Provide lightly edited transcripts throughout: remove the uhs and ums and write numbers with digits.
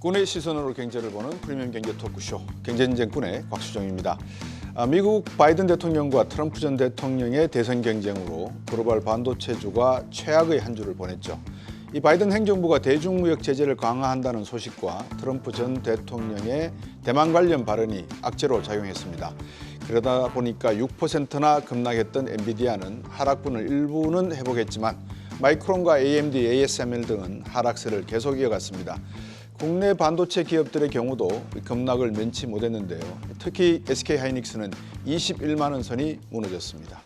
꾼의 시선으로 경제를 보는 프리미엄 경제 토크쇼 경제인증꾼의 곽수정입니다. 미국 바이든 대통령과 트럼프 전 대통령의 대선 경쟁으로 글로벌 반도체주가 최악의 한 주를 보냈죠. 이 바이든 행정부가 대중무역 제재를 강화한다는 소식과 트럼프 전 대통령의 대만 관련 발언이 악재로 작용했습니다. 그러다 보니까 6%나 급락했던 엔비디아는 하락분을 일부는 회복했지만 마이크론과 AMD, ASML 등은 하락세를 계속 이어갔습니다. 국내 반도체 기업들의 경우도 급락을 면치 못했는데요. 특히 SK하이닉스는 21만 원 선이 무너졌습니다.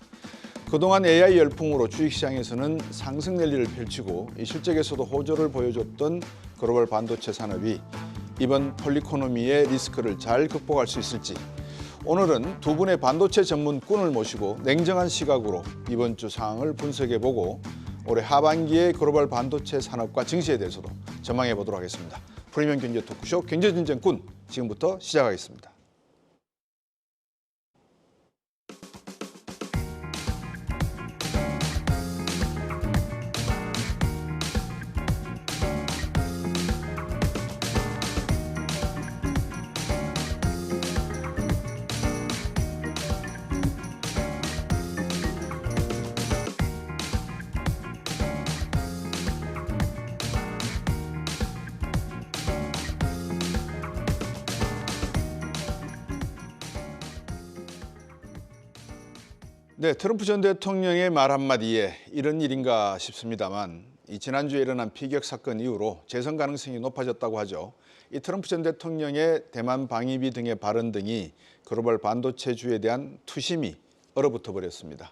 그동안 AI 열풍으로 주식시장에서는 상승 랠리를 펼치고 실적에서도 호조를 보여줬던 글로벌 반도체 산업이 이번 폴리코노미의 리스크를 잘 극복할 수 있을지, 오늘은 두 분의 반도체 전문 꾼을 모시고 냉정한 시각으로 이번 주 상황을 분석해보고 올해 하반기의 글로벌 반도체 산업과 증시에 대해서도 전망해 보도록 하겠습니다. 프리미엄 경제 토크쇼 경제진정꾼 지금부터 시작하겠습니다. 네, 트럼프 전 대통령의 말 한마디에 이런 일인가 싶습니다만 지난주에 일어난 피격 사건 이후로 재선 가능성이 높아졌다고 하죠. 이 트럼프 전 대통령의 대만 방위비 등의 발언 등이 글로벌 반도체주에 대한 투심이 얼어붙어 버렸습니다.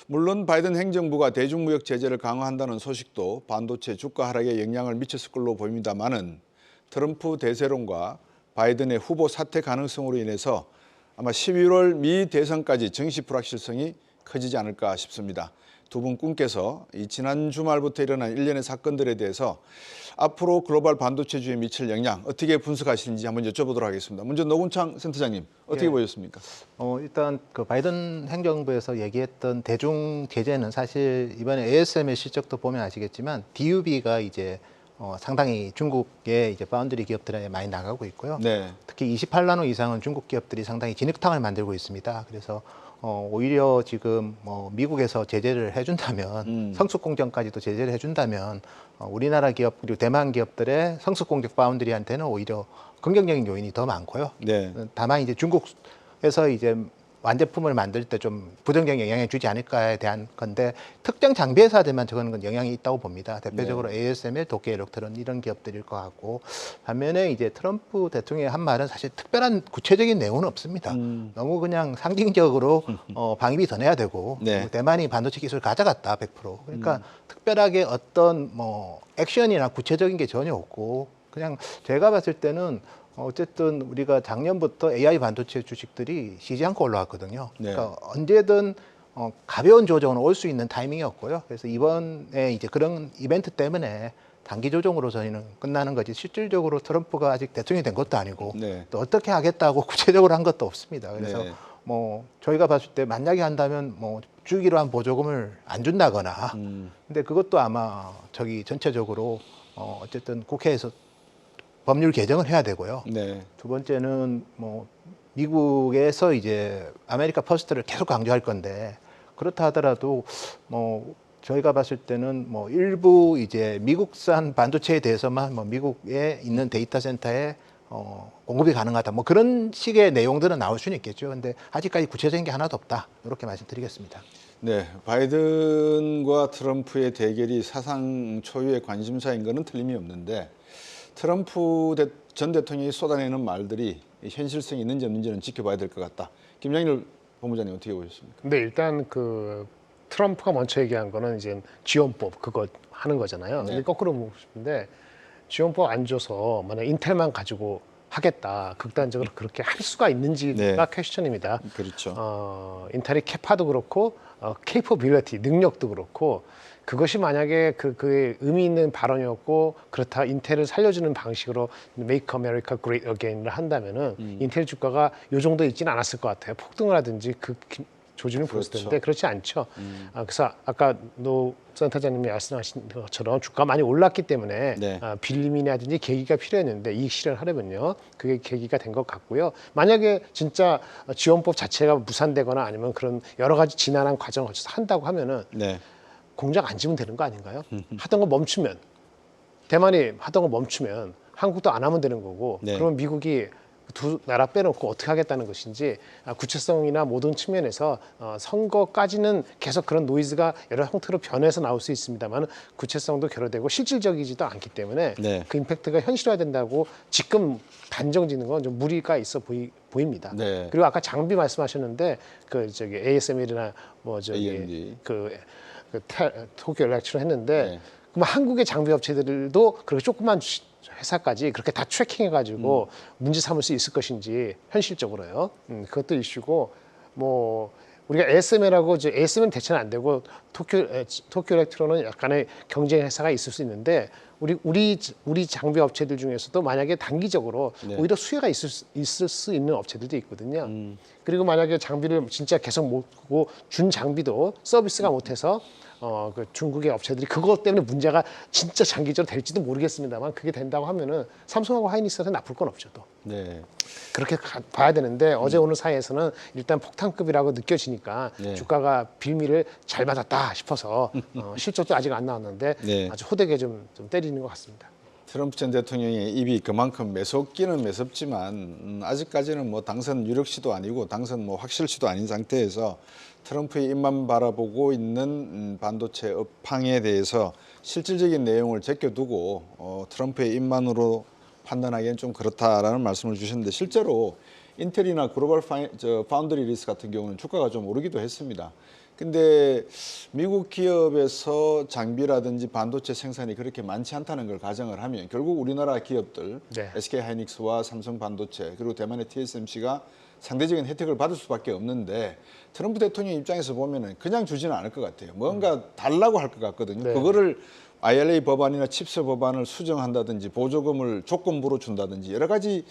물론 바이든 행정부가 대중무역 제재를 강화한다는 소식도 반도체 주가 하락에 영향을 미쳤을 걸로 보입니다만은 트럼프 대세론과 바이든의 후보 사퇴 가능성으로 인해서 아마 11월 미 대선까지 정시 불확실성이 커지지 않을까 싶습니다. 두 분 꾼께서 지난 주말부터 일어난 일련의 사건들에 대해서 앞으로 글로벌 반도체주에 미칠 영향 어떻게 분석하시는지 한번 여쭤보도록 하겠습니다. 먼저 노군창 센터장님 어떻게 보셨습니까? 일단 그 바이든 행정부에서 얘기했던 대중 제재는 사실 이번에 ASML 실적도 보면 아시겠지만 DUB가 이제 상당히 중국의 이제 파운드리 기업들에 많이 나가고 있고요. 네. 특히 28나노 이상은 중국 기업들이 상당히 진흙탕을 만들고 있습니다. 그래서 오히려 지금 미국에서 제재를 해준다면 성숙 공정까지도 제재를 해준다면 우리나라 기업 그리고 대만 기업들의 성숙 공정 파운드리한테는 오히려 긍정적인 요인이 더 많고요. 네. 다만 이제 중국에서 이제 완제품을 만들 때 좀 부정적인 영향을 주지 않을까에 대한 건데 특정 장비 회사들만 저거는 영향이 있다고 봅니다. 대표적으로 네. ASML, 도쿄 일렉트론 이런 기업들일 것 같고, 반면에 이제 트럼프 대통령의 한 말은 사실 특별한 구체적인 내용은 없습니다. 너무 그냥 상징적으로 방위비 더 내야 되고 네. 대만이 반도체 기술을 가져갔다 100%. 그러니까 특별하게 어떤 액션이나 구체적인 게 전혀 없고, 그냥 제가 봤을 때는 어쨌든 우리가 작년부터 AI 반도체 주식들이 쉬지 않고 올라왔거든요. 네. 그러니까 언제든 가벼운 조정은 올 수 있는 타이밍이었고요. 그래서 이번에 이제 그런 이벤트 때문에 단기 조정으로 저희는 끝나는 거지, 실질적으로 트럼프가 아직 대통령이 된 것도 아니고 네. 또 어떻게 하겠다고 구체적으로 한 것도 없습니다. 그래서 네. 저희가 봤을 때 만약에 한다면 주기로 한 보조금을 안 준다거나 근데 그것도 아마 전체적으로 어쨌든 국회에서 법률 개정을 해야 되고요. 네. 두 번째는 미국에서 이제 아메리카 퍼스트를 계속 강조할 건데, 그렇다 하더라도 저희가 봤을 때는 일부 이제 미국산 반도체에 대해서만 미국에 있는 데이터 센터에 공급이 가능하다, 그런 식의 내용들은 나올 수는 있겠죠. 근데 아직까지 구체적인 게 하나도 없다, 이렇게 말씀드리겠습니다. 네, 바이든과 트럼프의 대결이 사상 초유의 관심사인 것은 틀림이 없는데, 트럼프 전 대통령이 쏟아내는 말들이 현실성이 있는지 없는지는 지켜봐야 될 것 같다. 김영일 본부장님 어떻게 보셨습니까? 근데 일단 그 트럼프가 먼저 얘기한 거는 이제 지원법 그거 하는 거잖아요. 네. 근데 거꾸로 묻고 싶은데, 지원법 안 줘서 만약 인텔만 가지고 하겠다, 극단적으로 그렇게 할 수가 있는지가 퀘스천입니다. 그렇죠. 인텔의 캐파도 그렇고 케이퍼빌리티 능력도 그렇고, 그것이 만약에 그의 의미 있는 발언이었고 그렇다 인텔을 살려주는 방식으로 Make America Great Again을 한다면은 인텔 주가가 요 정도 있지는 않았을 것 같아요. 폭등을 하든지 조짐을 보였을 그렇죠. 텐데 그렇지 않죠. 그래서 아까 노 센터장님이 말씀하신 것처럼 주가 많이 올랐기 때문에 네. 빌림이라든지 계기가 필요했는데 이익 실현하려면요. 그게 계기가 된 것 같고요. 만약에 진짜 지원법 자체가 무산되거나 아니면 그런 여러 가지 지난한 과정을 거쳐서 한다고 하면은 네. 공장 안 지면 되는 거 아닌가요? 하던 거 멈추면 대만이 하던 거 멈추면 한국도 안 하면 되는 거고 네. 그러면 미국이 두 나라 빼놓고 어떻게 하겠다는 것인지 구체성이나 모든 측면에서 선거까지는 계속 그런 노이즈가 여러 형태로 변해서 나올 수 있습니다만 구체성도 결여되고 실질적이지도 않기 때문에 네. 그 임팩트가 현실화된다고 지금 단정짓는 건 좀 무리가 있어 보입니다. 네. 그리고 아까 장비 말씀하셨는데 그 저기 ASML이나 뭐 저기 AMD. 도쿄 일렉트론 했는데 네. 그럼 한국의 장비 업체들도 그렇게 조그만 회사까지 그렇게 다 트래킹해가지고 문제 삼을 수 있을 것인지 현실적으로요. 그것도 이슈고 뭐 우리가 ASML하고 이제 ASML은 대체는 안 되고 도쿄 일렉트론은 약간의 경쟁 회사가 있을 수 있는데 우리 장비 업체들 중에서도 만약에 단기적으로 네. 오히려 수혜가 있을 수 있는 업체들도 있거든요. 그리고 만약에 장비를 진짜 계속 못 보고 준 장비도 서비스가 못해서 그 중국의 업체들이 그것 때문에 문제가 진짜 장기적으로 될지도 모르겠습니다만 그게 된다고 하면은 삼성하고 하이닉스한테 나쁠 건 없죠 또. 네. 그렇게 봐야 되는데 어제 오늘 사이에서는 일단 폭탄급이라고 느껴지니까 네. 주가가 빌미를 잘 맞았다 싶어서 실적도 아직 안 나왔는데 네. 아주 호되게 좀 때리는 것 같습니다. 트럼프 전 대통령의 입이 그만큼 매섭기는 매섭지만 아직까지는 뭐 당선 유력시도 아니고 당선 뭐 확실시도 아닌 상태에서 트럼프의 입만 바라보고 있는 반도체 업황에 대해서 실질적인 내용을 제껴두고 트럼프의 입만으로 판단하기엔 좀 그렇다라는 말씀을 주셨는데 실제로 인텔이나 글로벌 파운드리 리스 같은 경우는 주가가 좀 오르기도 했습니다. 근데 미국 기업에서 장비라든지 반도체 생산이 그렇게 많지 않다는 걸 가정을 하면 결국 우리나라 기업들 네. SK 하이닉스와 삼성 반도체 그리고 대만의 TSMC가 상대적인 혜택을 받을 수밖에 없는데 트럼프 대통령 입장에서 보면은 그냥 주지는 않을 것 같아요. 뭔가 달라고 할 것 같거든요. 네. 그거를 IRA 법안이나 칩스 법안을 수정한다든지 보조금을 조건부로 준다든지 여러 가지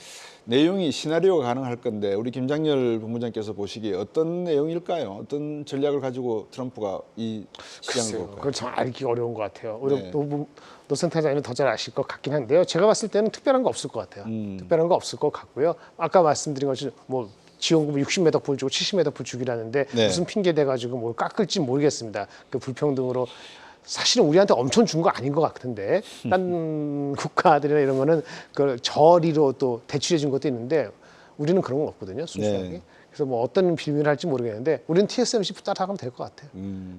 내용이 시나리오가 가능할 건데 우리 김장렬 본부장께서 보시기에 어떤 내용일까요? 어떤 전략을 가지고 트럼프가 이 시장을 글쎄요, 볼까요? 그걸 좀 알기가 어려운 것 같아요. 오히려 네. 노 센터장님은 더 잘 아실 것 같긴 한데요. 제가 봤을 때는 특별한 거 없을 것 같아요. 특별한 거 없을 것 같고요. 아까 말씀드린 것처럼 뭐 지원금 60m 불 주고 70m 불 주기라는데 네. 무슨 핑계 대가지고 뭘 깎을지 모르겠습니다. 그 불평등으로 사실은 우리한테 엄청 준 거 아닌 것 같은데 딴 국가들이나 이런 거는 그 저리로 또 대출해 준 것도 있는데 우리는 그런 건 없거든요. 순수하게. 네. 그래서 뭐 어떤 빌미를 할지 모르겠는데 우리는 TSMC 따라가면 될 것 같아요.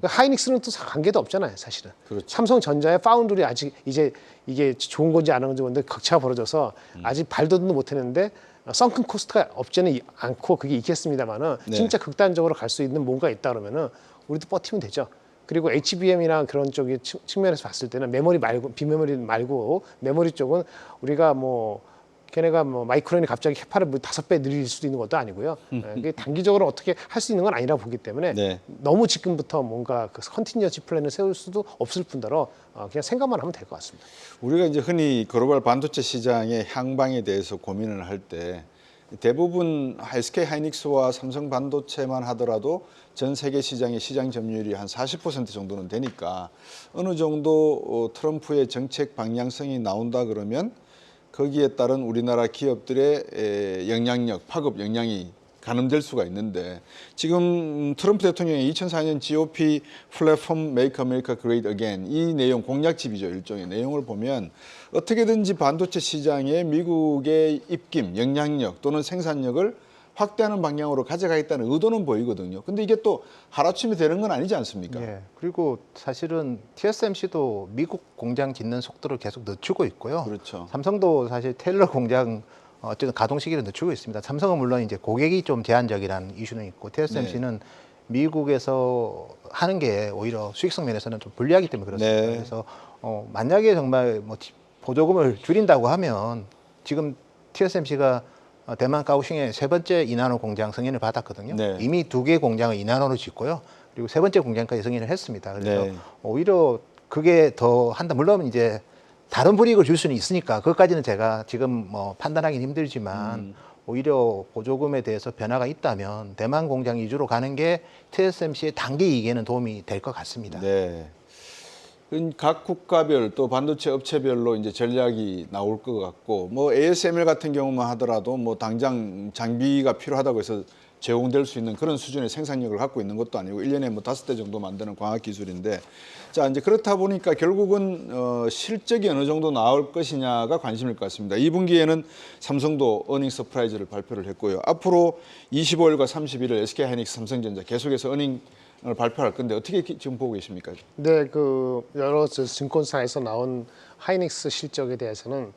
하이닉스는 또 관계도 없잖아요, 사실은. 그렇죠. 삼성전자의 파운드리 아직 이제 이게 좋은 건지 안 좋은 건지 격차가 벌어져서 아직 발돋움도 못했는데 썬큰 코스트가 없지는 않고 그게 있겠습니다만은 네. 진짜 극단적으로 갈 수 있는 뭔가 있다 그러면은 우리도 버티면 되죠. 그리고 HBM이나 그런 쪽의 측면에서 봤을 때는 메모리 말고 비메모리 말고 메모리 쪽은 우리가 뭐 걔네가 뭐 마이크론이 갑자기 캐파를 뭐 5배 늘릴 수도 있는 것도 아니고요. 이게 단기적으로 어떻게 할 수 있는 건 아니라고 보기 때문에 네. 너무 지금부터 뭔가 그 컨티뉴어스 플랜을 세울 수도 없을 뿐더러 그냥 생각만 하면 될 것 같습니다. 우리가 이제 흔히 글로벌 반도체 시장의 향방에 대해서 고민을 할 때 대부분 SK 하이닉스와 삼성 반도체만 하더라도 전 세계 시장의 시장 점유율이 한 40% 정도는 되니까 어느 정도 트럼프의 정책 방향성이 나온다 그러면 거기에 따른 우리나라 기업들의 영향력, 파급 영향이 가늠될 수가 있는데 지금 트럼프 대통령의 2004년 GOP 플랫폼 Make America Great Again 이 내용 공약집이죠. 일종의 내용을 보면 어떻게든지 반도체 시장에 미국의 입김, 영향력 또는 생산력을 확대하는 방향으로 가져가겠다는 의도는 보이거든요. 근데 이게 또 하루아침에 되는 건 아니지 않습니까? 예. 그리고 사실은 TSMC도 미국 공장 짓는 속도를 계속 늦추고 있고요. 그렇죠. 삼성도 사실 테일러 공장 어쨌든 가동 시기를 늦추고 있습니다. 삼성은 물론 이제 고객이 좀 제한적이라는 이슈는 있고 TSMC는 미국에서 하는 게 오히려 수익성 면에서는 좀 불리하기 때문에 그렇습니다. 네. 그래서 만약에 정말 뭐 보조금을 줄인다고 하면 지금 TSMC가 대만 카오슝에 3번째 이나노 공장 승인을 받았거든요. 네. 이미 2개 공장을 이나노로 짓고요. 그리고 3번째 공장까지 승인을 했습니다. 그래서 네. 오히려 그게 더 한다. 물론 이제 다른 불이익을 줄 수는 있으니까 그것까지는 제가 지금 뭐 판단하기는 힘들지만 오히려 보조금에 대해서 변화가 있다면 대만 공장 위주로 가는 게 TSMC의 단기 이익에는 도움이 될 것 같습니다. 네. 각 국가별 또 반도체 업체별로 이제 전략이 나올 것 같고 뭐 ASML 같은 경우만 하더라도 뭐 당장 장비가 필요하다고 해서 제공될 수 있는 그런 수준의 생산력을 갖고 있는 것도 아니고 1년에 뭐 5대 정도 만드는 광학 기술인데 자 이제 그렇다 보니까 결국은 실적이 어느 정도 나올 것이냐가 관심일 것 같습니다. 2분기에는 삼성도 어닝 서프라이즈를 발표를 했고요. 앞으로 25일과 31일 SK하이닉스 삼성전자 계속해서 어닝을 발표할 건데 어떻게 지금 보고 계십니까? 네, 그 여러 증권사에서 나온 하이닉스 실적에 대해서는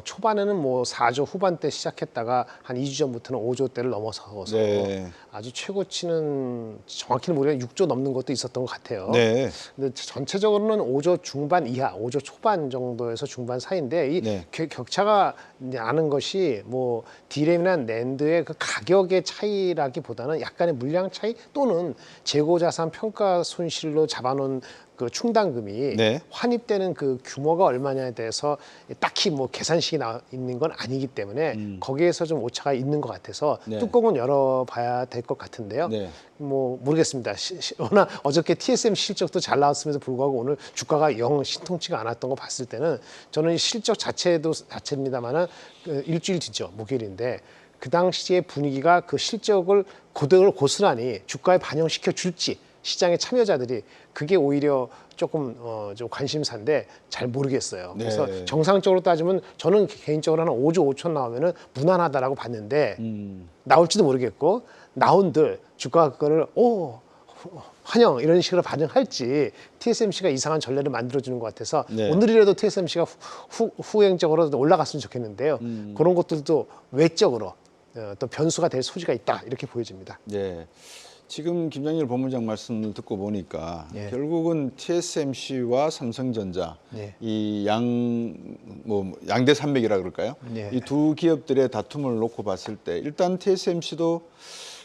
초반에는 뭐 4조 후반대 시작했다가 한 2주 전부터는 5조대를 넘어서서 네. 아주 최고치는 정확히는 모르겠는데 6조 넘는 것도 있었던 것 같아요. 네. 근데 전체적으로는 5조 중반 이하, 5조 초반 정도에서 중반 사이인데 이 네. 격차가 나는 것이 뭐 디램이나 낸드의 그 가격의 차이라기보다는 약간의 물량 차이 또는 재고자산 평가 손실로 잡아놓은 그 충당금이 네. 환입되는 그 규모가 얼마냐에 대해서 딱히 뭐 계산식이 나와 있는 건 아니기 때문에 거기에서 좀 오차가 있는 것 같아서 네. 뚜껑은 열어봐야 될 것 같은데요. 네. 뭐 모르겠습니다. 워낙 어저께 TSM 실적도 잘 나왔음에도 불구하고 오늘 주가가 영 신통치가 않았던 거 봤을 때는 저는 이 실적 자체입니다만은 일주일 뒤죠, 목요일인데 그 당시의 분위기가 그 실적을 그대로 고스란히 주가에 반영시켜 줄지 시장의 참여자들이 그게 오히려 조금 좀 관심사인데 잘 모르겠어요. 네. 그래서 정상적으로 따지면 저는 개인적으로 한 5조 5천 나오면은 무난하다라고 봤는데 나올지도 모르겠고 나온들 주가가 그거를 환영 이런 식으로 반응할지 TSMC가 이상한 전례를 만들어주는 것 같아서 네. 오늘이라도 TSMC가 후행적으로 올라갔으면 좋겠는데요. 그런 것들도 외적으로 또 변수가 될 소지가 있다 이렇게 보여집니다. 네. 지금 김장일 본부장 말씀을 듣고 보니까 예. 결국은 TSMC와 삼성전자 예. 이 양대 산맥이라 그럴까요? 예. 이 두 기업들의 다툼을 놓고 봤을 때 일단 TSMC도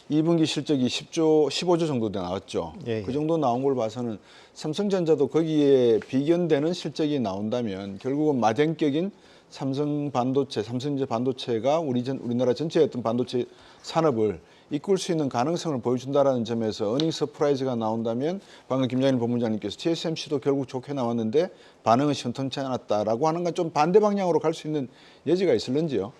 2분기 실적이 15조 정도 나왔죠. 예. 그 정도 나온 걸 봐서는 삼성전자도 거기에 비견되는 실적이 나온다면 결국은 마den격인 삼성전자 반도체가 우리나라 전체의 어떤 반도체 산업을 이끌 수 있는 가능성을 보여준다라는 점에서 어닝 서프라이즈가 나온다면 방금 김장일 본부장님께서 TSMC도 결국 좋게 나왔는데 반응은 신통치 않았다라고 하는 건 좀 반대 방향으로 갈 수 있는 여지가 있을런지요?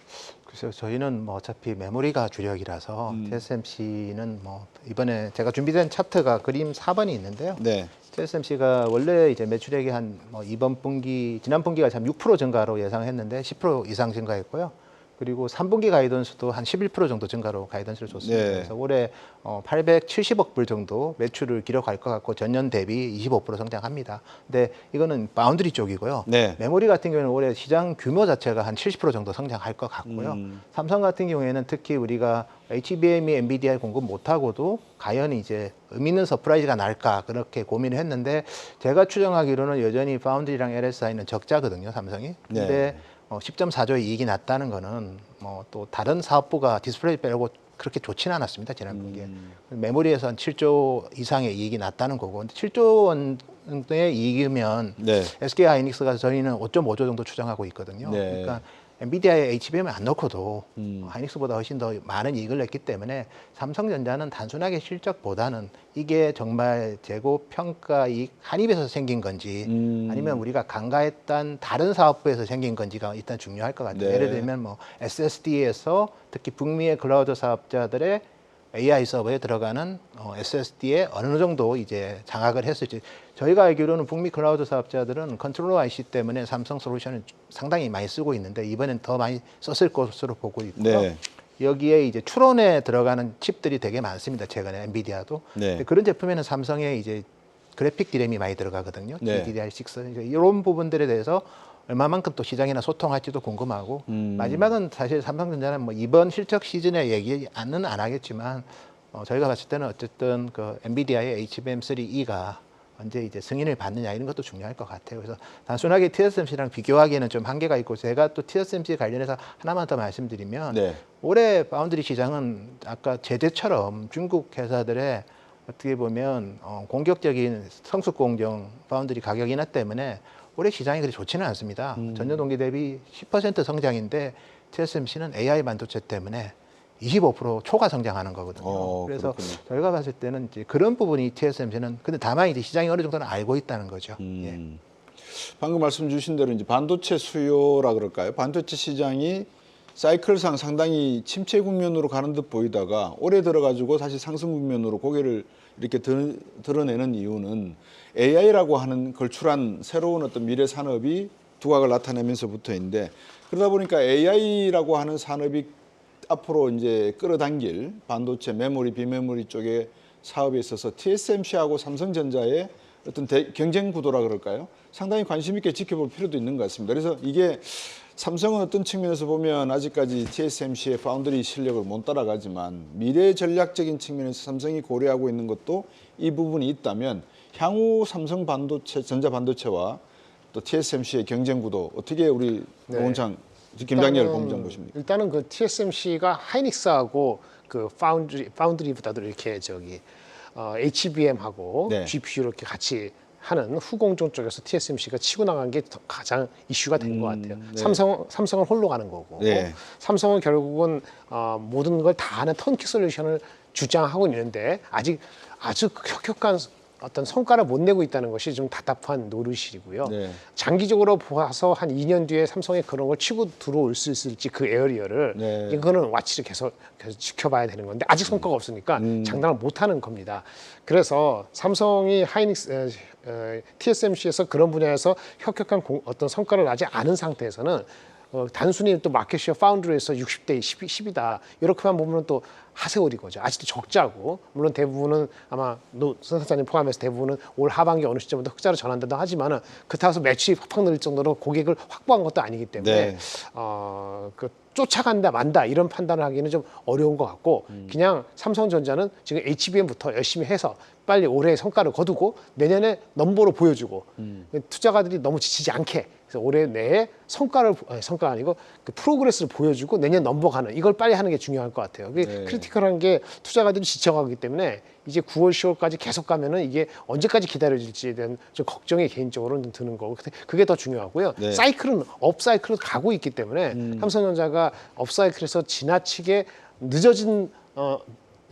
글쎄요, 저희는 뭐 어차피 메모리가 주력이라서 TSMC는 뭐 이번에 제가 준비된 차트가 그림 4번이 있는데요. 네. TSMC가 원래 이제 매출액이 한 뭐 지난 분기가 참 6% 증가로 예상했는데 10% 이상 증가했고요. 그리고 3분기 가이던스도 한 11% 정도 증가로 가이던스를 줬습니다. 네. 그래서 올해 870억 불 정도 매출을 기록할 것 같고 전년 대비 25% 성장합니다. 근데 이거는 바운드리 쪽이고요. 네. 메모리 같은 경우는 올해 시장 규모 자체가 한 70% 정도 성장할 것 같고요. 삼성 같은 경우에는 특히 우리가 HBM이 엔비디아에 공급 못하고도 과연 이제 의미 있는 서프라이즈가 날까 그렇게 고민을 했는데 제가 추정하기로는 여전히 파운드리랑 LSI는 적자거든요, 삼성이. 근데 네. 10.4조의 이익이 났다는 거는 뭐 또 다른 사업부가 디스플레이 빼고 그렇게 좋지는 않았습니다, 지난 분기에. 메모리에서 한 7조 이상의 이익이 났다는 거고. 근데 7조 원의 이익이면 네. SK 하이닉스가 저희는 5.5조 정도 추정하고 있거든요. 네. 그러니까 엔비디아의 HBM을 안 넣고도 하이닉스보다 훨씬 더 많은 이익을 냈기 때문에 삼성전자는 단순하게 실적보다는 이게 정말 재고 평가 이익 한입에서 생긴 건지 아니면 우리가 간과했던 다른 사업부에서 생긴 건지가 일단 중요할 것 같아요. 네. 예를 들면 뭐 SSD에서 특히 북미의 클라우드 사업자들의 AI 서버에 들어가는 SSD에 어느 정도 이제 장악을 했을지. 저희가 알기로는 북미 클라우드 사업자들은 컨트롤러 IC 때문에 삼성 솔루션을 상당히 많이 쓰고 있는데 이번엔 더 많이 썼을 것으로 보고 있고요. 네. 여기에 이제 추론에 들어가는 칩들이 되게 많습니다. 최근에 엔비디아도. 네. 근데 그런 제품에는 삼성의 이제 그래픽 디램이 많이 들어가거든요. 네. DDR6 이런 부분들에 대해서 얼마만큼 또 시장이나 소통할지도 궁금하고 마지막은 사실 삼성전자는 뭐 이번 실적 시즌에 얘기는 안 하겠지만 저희가 봤을 때는 어쨌든 그 엔비디아의 HBM3E가 언제 이제 승인을 받느냐 이런 것도 중요할 것 같아요. 그래서 단순하게 TSMC랑 비교하기에는 좀 한계가 있고 제가 또 TSMC 관련해서 하나만 더 말씀드리면 네. 올해 파운드리 시장은 아까 제재처럼 중국 회사들의 어떻게 보면 공격적인 성숙 공정 파운드리 가격 인하 때문에 올해 시장이 그리 좋지는 않습니다. 전년 동기 대비 10% 성장인데 TSMC는 AI 반도체 때문에 25% 초과 성장하는 거거든요. 그래서 그렇군요. 저희가 봤을 때는 이제 그런 부분이 TSMC는 근데 다만 이제 시장이 어느 정도는 알고 있다는 거죠. 예. 방금 말씀 주신 대로 이제 반도체 수요라 그럴까요? 반도체 시장이 사이클상 상당히 침체 국면으로 가는 듯 보이다가 올해 들어가지고 다시 상승 국면으로 고개를 이렇게 드러내는 이유는 AI라고 하는 걸출한 새로운 어떤 미래 산업이 두각을 나타내면서부터인데, 그러다 보니까 AI라고 하는 산업이 앞으로 이제 끌어당길 반도체, 메모리, 비메모리 쪽의 사업에 있어서 TSMC하고 삼성전자의 어떤 경쟁 구도라 그럴까요? 상당히 관심 있게 지켜볼 필요도 있는 것 같습니다. 그래서 이게 삼성은 어떤 측면에서 보면 아직까지 TSMC의 파운드리 실력을 못 따라가지만 미래 전략적인 측면에서 삼성이 고려하고 있는 것도 이 부분이 있다면 향후 삼성 반도체, 전자 반도체와 또 TSMC의 경쟁 구도 어떻게 우리 노원창 김장렬 본부장 보십니까? 일단은 그 TSMC가 하이닉스하고 그 파운드리보다도 이렇게 HBM하고 네. GPU 이렇게 같이 하는 후공정 쪽에서 TSMC가 치고 나간 게 가장 이슈가 된 것 같아요. 네. 삼성은 홀로 가는 거고, 네. 삼성은 결국은 모든 걸 다 하는 턴키 솔루션을 주장하고 있는데 아직 아주 혁혁한 어떤 성과를 못 내고 있다는 것이 좀 답답한 노릇이고요. 네. 장기적으로 보아서 한 2년 뒤에 삼성이 그런 걸 치고 들어올 수 있을지 그 에어리어를 네. 이거는 와치를 계속 지켜봐야 되는 건데 아직 성과가 없으니까 장담을 못 하는 겁니다. 그래서 삼성이 TSMC에서 그런 분야에서 혁혁한 어떤 성과를 나지 않은 상태에서는 단순히 또 마켓시어 파운드리에서 60대 10이다 이렇게만 보면 또 하세월이 거죠. 아직도 적자고, 물론 대부분은 아마 노 선사님 포함해서 대부분은 올 하반기 어느 시점부터 흑자로 전환된다 하지만은 그렇다고 해서 매출이 팍팍 늘 정도로 고객을 확보한 것도 아니기 때문에 네. 그 쫓아간다 만다 이런 판단을 하기는 좀 어려운 것 같고, 그냥 삼성전자는 지금 HBM부터 열심히 해서 빨리 올해 성과를 거두고 내년에 넘버로 보여주고 투자가들이 너무 지치지 않게 그래서 올해 내에 성과가 아니고 그 프로그레스를 보여주고 내년 넘버가는 이걸 빨리 하는 게 중요할 것 같아요. 그게 네. 크리티컬한 게 투자가들이 지쳐가기 때문에 이제 9월, 10월까지 계속 가면은 이게 언제까지 기다려질지에 대한 좀 걱정이 개인적으로는 좀 드는 거고 그게 더 중요하고요. 네. 사이클은 업사이클로 가고 있기 때문에 삼성전자가 업사이클에서 지나치게 늦어진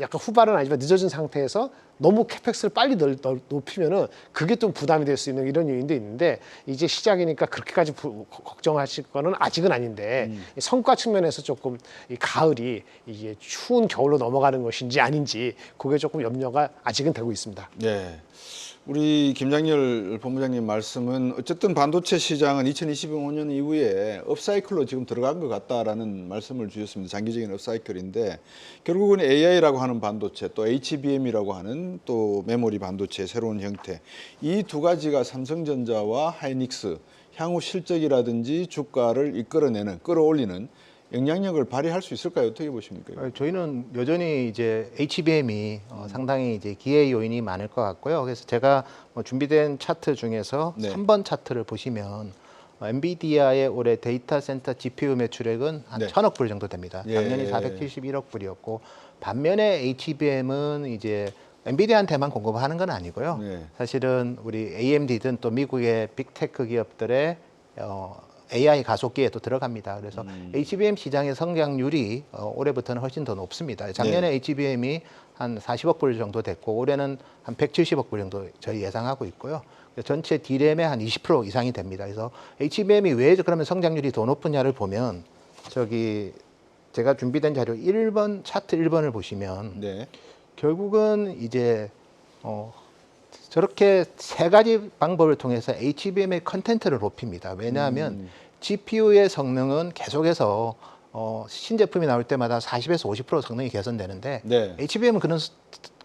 약간 후발은 아니지만 늦어진 상태에서 너무 캐펙스를 빨리 높이면은 그게 좀 부담이 될 수 있는 이런 요인도 있는데 이제 시작이니까 그렇게까지 걱정하실 거는 아직은 아닌데 성과 측면에서 조금 이 가을이 이게 추운 겨울로 넘어가는 것인지 아닌지 그게 조금 염려가 아직은 되고 있습니다. 네. 우리 김장렬 본부장님 말씀은 어쨌든 반도체 시장은 2025년 이후에 업사이클로 지금 들어간 것 같다라는 말씀을 주셨습니다. 장기적인 업사이클인데 결국은 AI라고 하는 반도체 또 HBM이라고 하는 또 메모리 반도체의 새로운 형태, 이 두 가지가 삼성전자와 하이닉스 향후 실적이라든지 주가를 끌어올리는 영향력을 발휘할 수 있을까요? 어떻게 보십니까? 저희는 여전히 이제 HBM이 상당히 이제 기회 요인이 많을 것 같고요. 그래서 제가 준비된 차트 중에서 네. 3번 차트를 보시면 엔비디아의 올해 데이터 센터 GPU 매출액은 한 네. 1,000억 불 정도 됩니다. 예. 작년이 471억 불이었고, 반면에 HBM은 이제 엔비디아한테만 공급하는 건 아니고요. 네. 사실은 우리 AMD든 또 미국의 빅테크 기업들의 AI 가속기에 또 들어갑니다. 그래서 HBM 시장의 성장률이 올해부터는 훨씬 더 높습니다. 작년에 HBM이 한 40억 불 정도 됐고 올해는 한 170억 불 정도 저희 예상하고 있고요. 전체 D램의 한 20% 이상이 됩니다. 그래서 HBM이 왜 그러면 성장률이 더 높으냐를 보면 제가 준비된 자료 1번 차트 1번을 보시면 네. 결국은 이제 저렇게 세 가지 방법을 통해서 HBM의 컨텐트를 높입니다. 왜냐하면 GPU의 성능은 계속해서 신제품이 나올 때마다 40에서 50% 성능이 개선되는데 네. HBM은 그런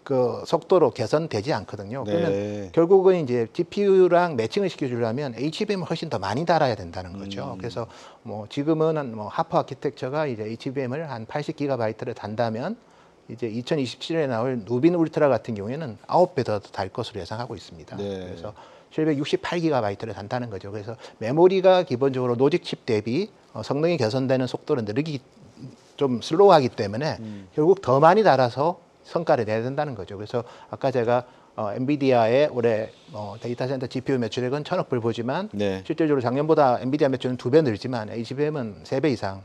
그 속도로 개선되지 않거든요. 네. 그러면 결국은 이제 GPU랑 매칭을 시켜주려면 HBM을 훨씬 더 많이 달아야 된다는 거죠. 그래서 지금은 하프 아키텍처가 이제 HBM을 한 80GB를 단다면 이제 2027년에 나올 누빈 울트라 같은 경우에는 9배 더 달 것으로 예상하고 있습니다. 네. 그래서 768GB를 단다는 거죠. 그래서 메모리가 기본적으로 로직 칩 대비 성능이 개선되는 속도를 느리기 좀 슬로우하기 때문에 결국 더 많이 달아서 성과를 내야 된다는 거죠. 그래서 아까 제가 엔비디아의 올해 데이터 센터 GPU 매출액은 1,000억 불 보지만 네. 실질적으로 작년보다 엔비디아 매출은 2배 늘지만 HBM은 3배 이상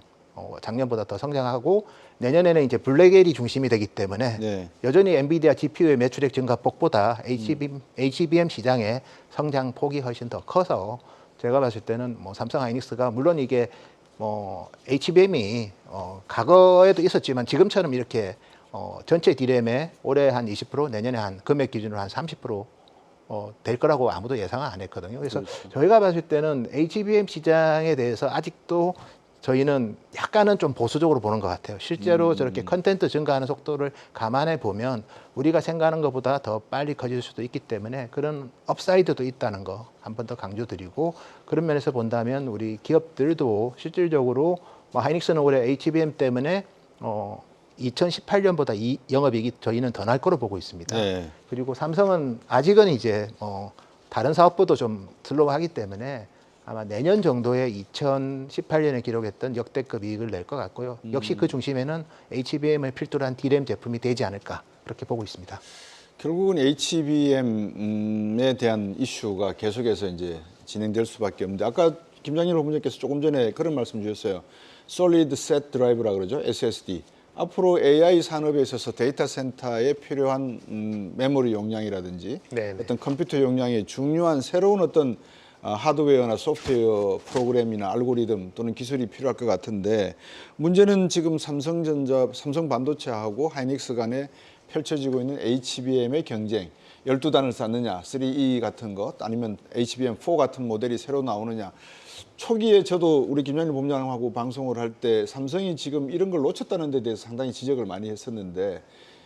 작년보다 더 성장하고 내년에는 이제 블랙엘이 중심이 되기 때문에 네. 여전히 엔비디아 GPU의 매출액 증가폭보다 HBM 시장의 성장폭이 훨씬 더 커서 제가 봤을 때는 뭐 삼성 하이닉스가 물론 이게 뭐 HBM이 과거에도 있었지만 지금처럼 이렇게 전체 D램에 올해 한 20% 내년에 한 금액 기준으로 한 30% 될 거라고 아무도 예상을 안 했거든요. 그래서 그렇죠. 저희가 봤을 때는 HBM 시장에 대해서 아직도 저희는 약간은 좀 보수적으로 보는 것 같아요. 실제로 저렇게 컨텐트 증가하는 속도를 감안해 보면 우리가 생각하는 것보다 더 빨리 커질 수도 있기 때문에 그런 업사이드도 있다는 거 한 번 더 강조드리고 그런 면에서 본다면 우리 기업들도 실질적으로 뭐 하이닉스는 올해 HBM 때문에 2018년보다 이 영업이익이 저희는 더 날 거로 보고 있습니다. 네. 그리고 삼성은 아직은 이제 다른 사업부도 좀 슬로우하기 때문에 아마 내년 정도에 2018년에 기록했던 역대급 이익을 낼 것 같고요. 역시 그 중심에는 HBM을 필두로 한 D램 제품이 되지 않을까 그렇게 보고 있습니다. 결국은 HBM에 대한 이슈가 계속해서 이제 진행될 수밖에 없는데 아까 김장일 본부장께서 조금 전에 그런 말씀 주셨어요. Solid State Drive라 그러죠. SSD. 앞으로 AI 산업에 있어서 데이터 센터에 필요한 메모리 용량이라든지 네네. 어떤 컴퓨터 용량이 중요한 새로운 어떤 하드웨어나 소프트웨어 프로그램이나 알고리즘 또는 기술이 필요할 것 같은데 문제는 지금 삼성 반도체하고 하이닉스 간에 펼쳐지고 있는 HBM의 경쟁. 12단을 쌓느냐, 3E 같은 것 아니면 HBM4 같은 모델이 새로 나오느냐. 초기에 저도 우리 김양일 본부장하고 방송을 할 때 삼성이 지금 이런 걸 놓쳤다는 데 대해서 상당히 지적을 많이 했었는데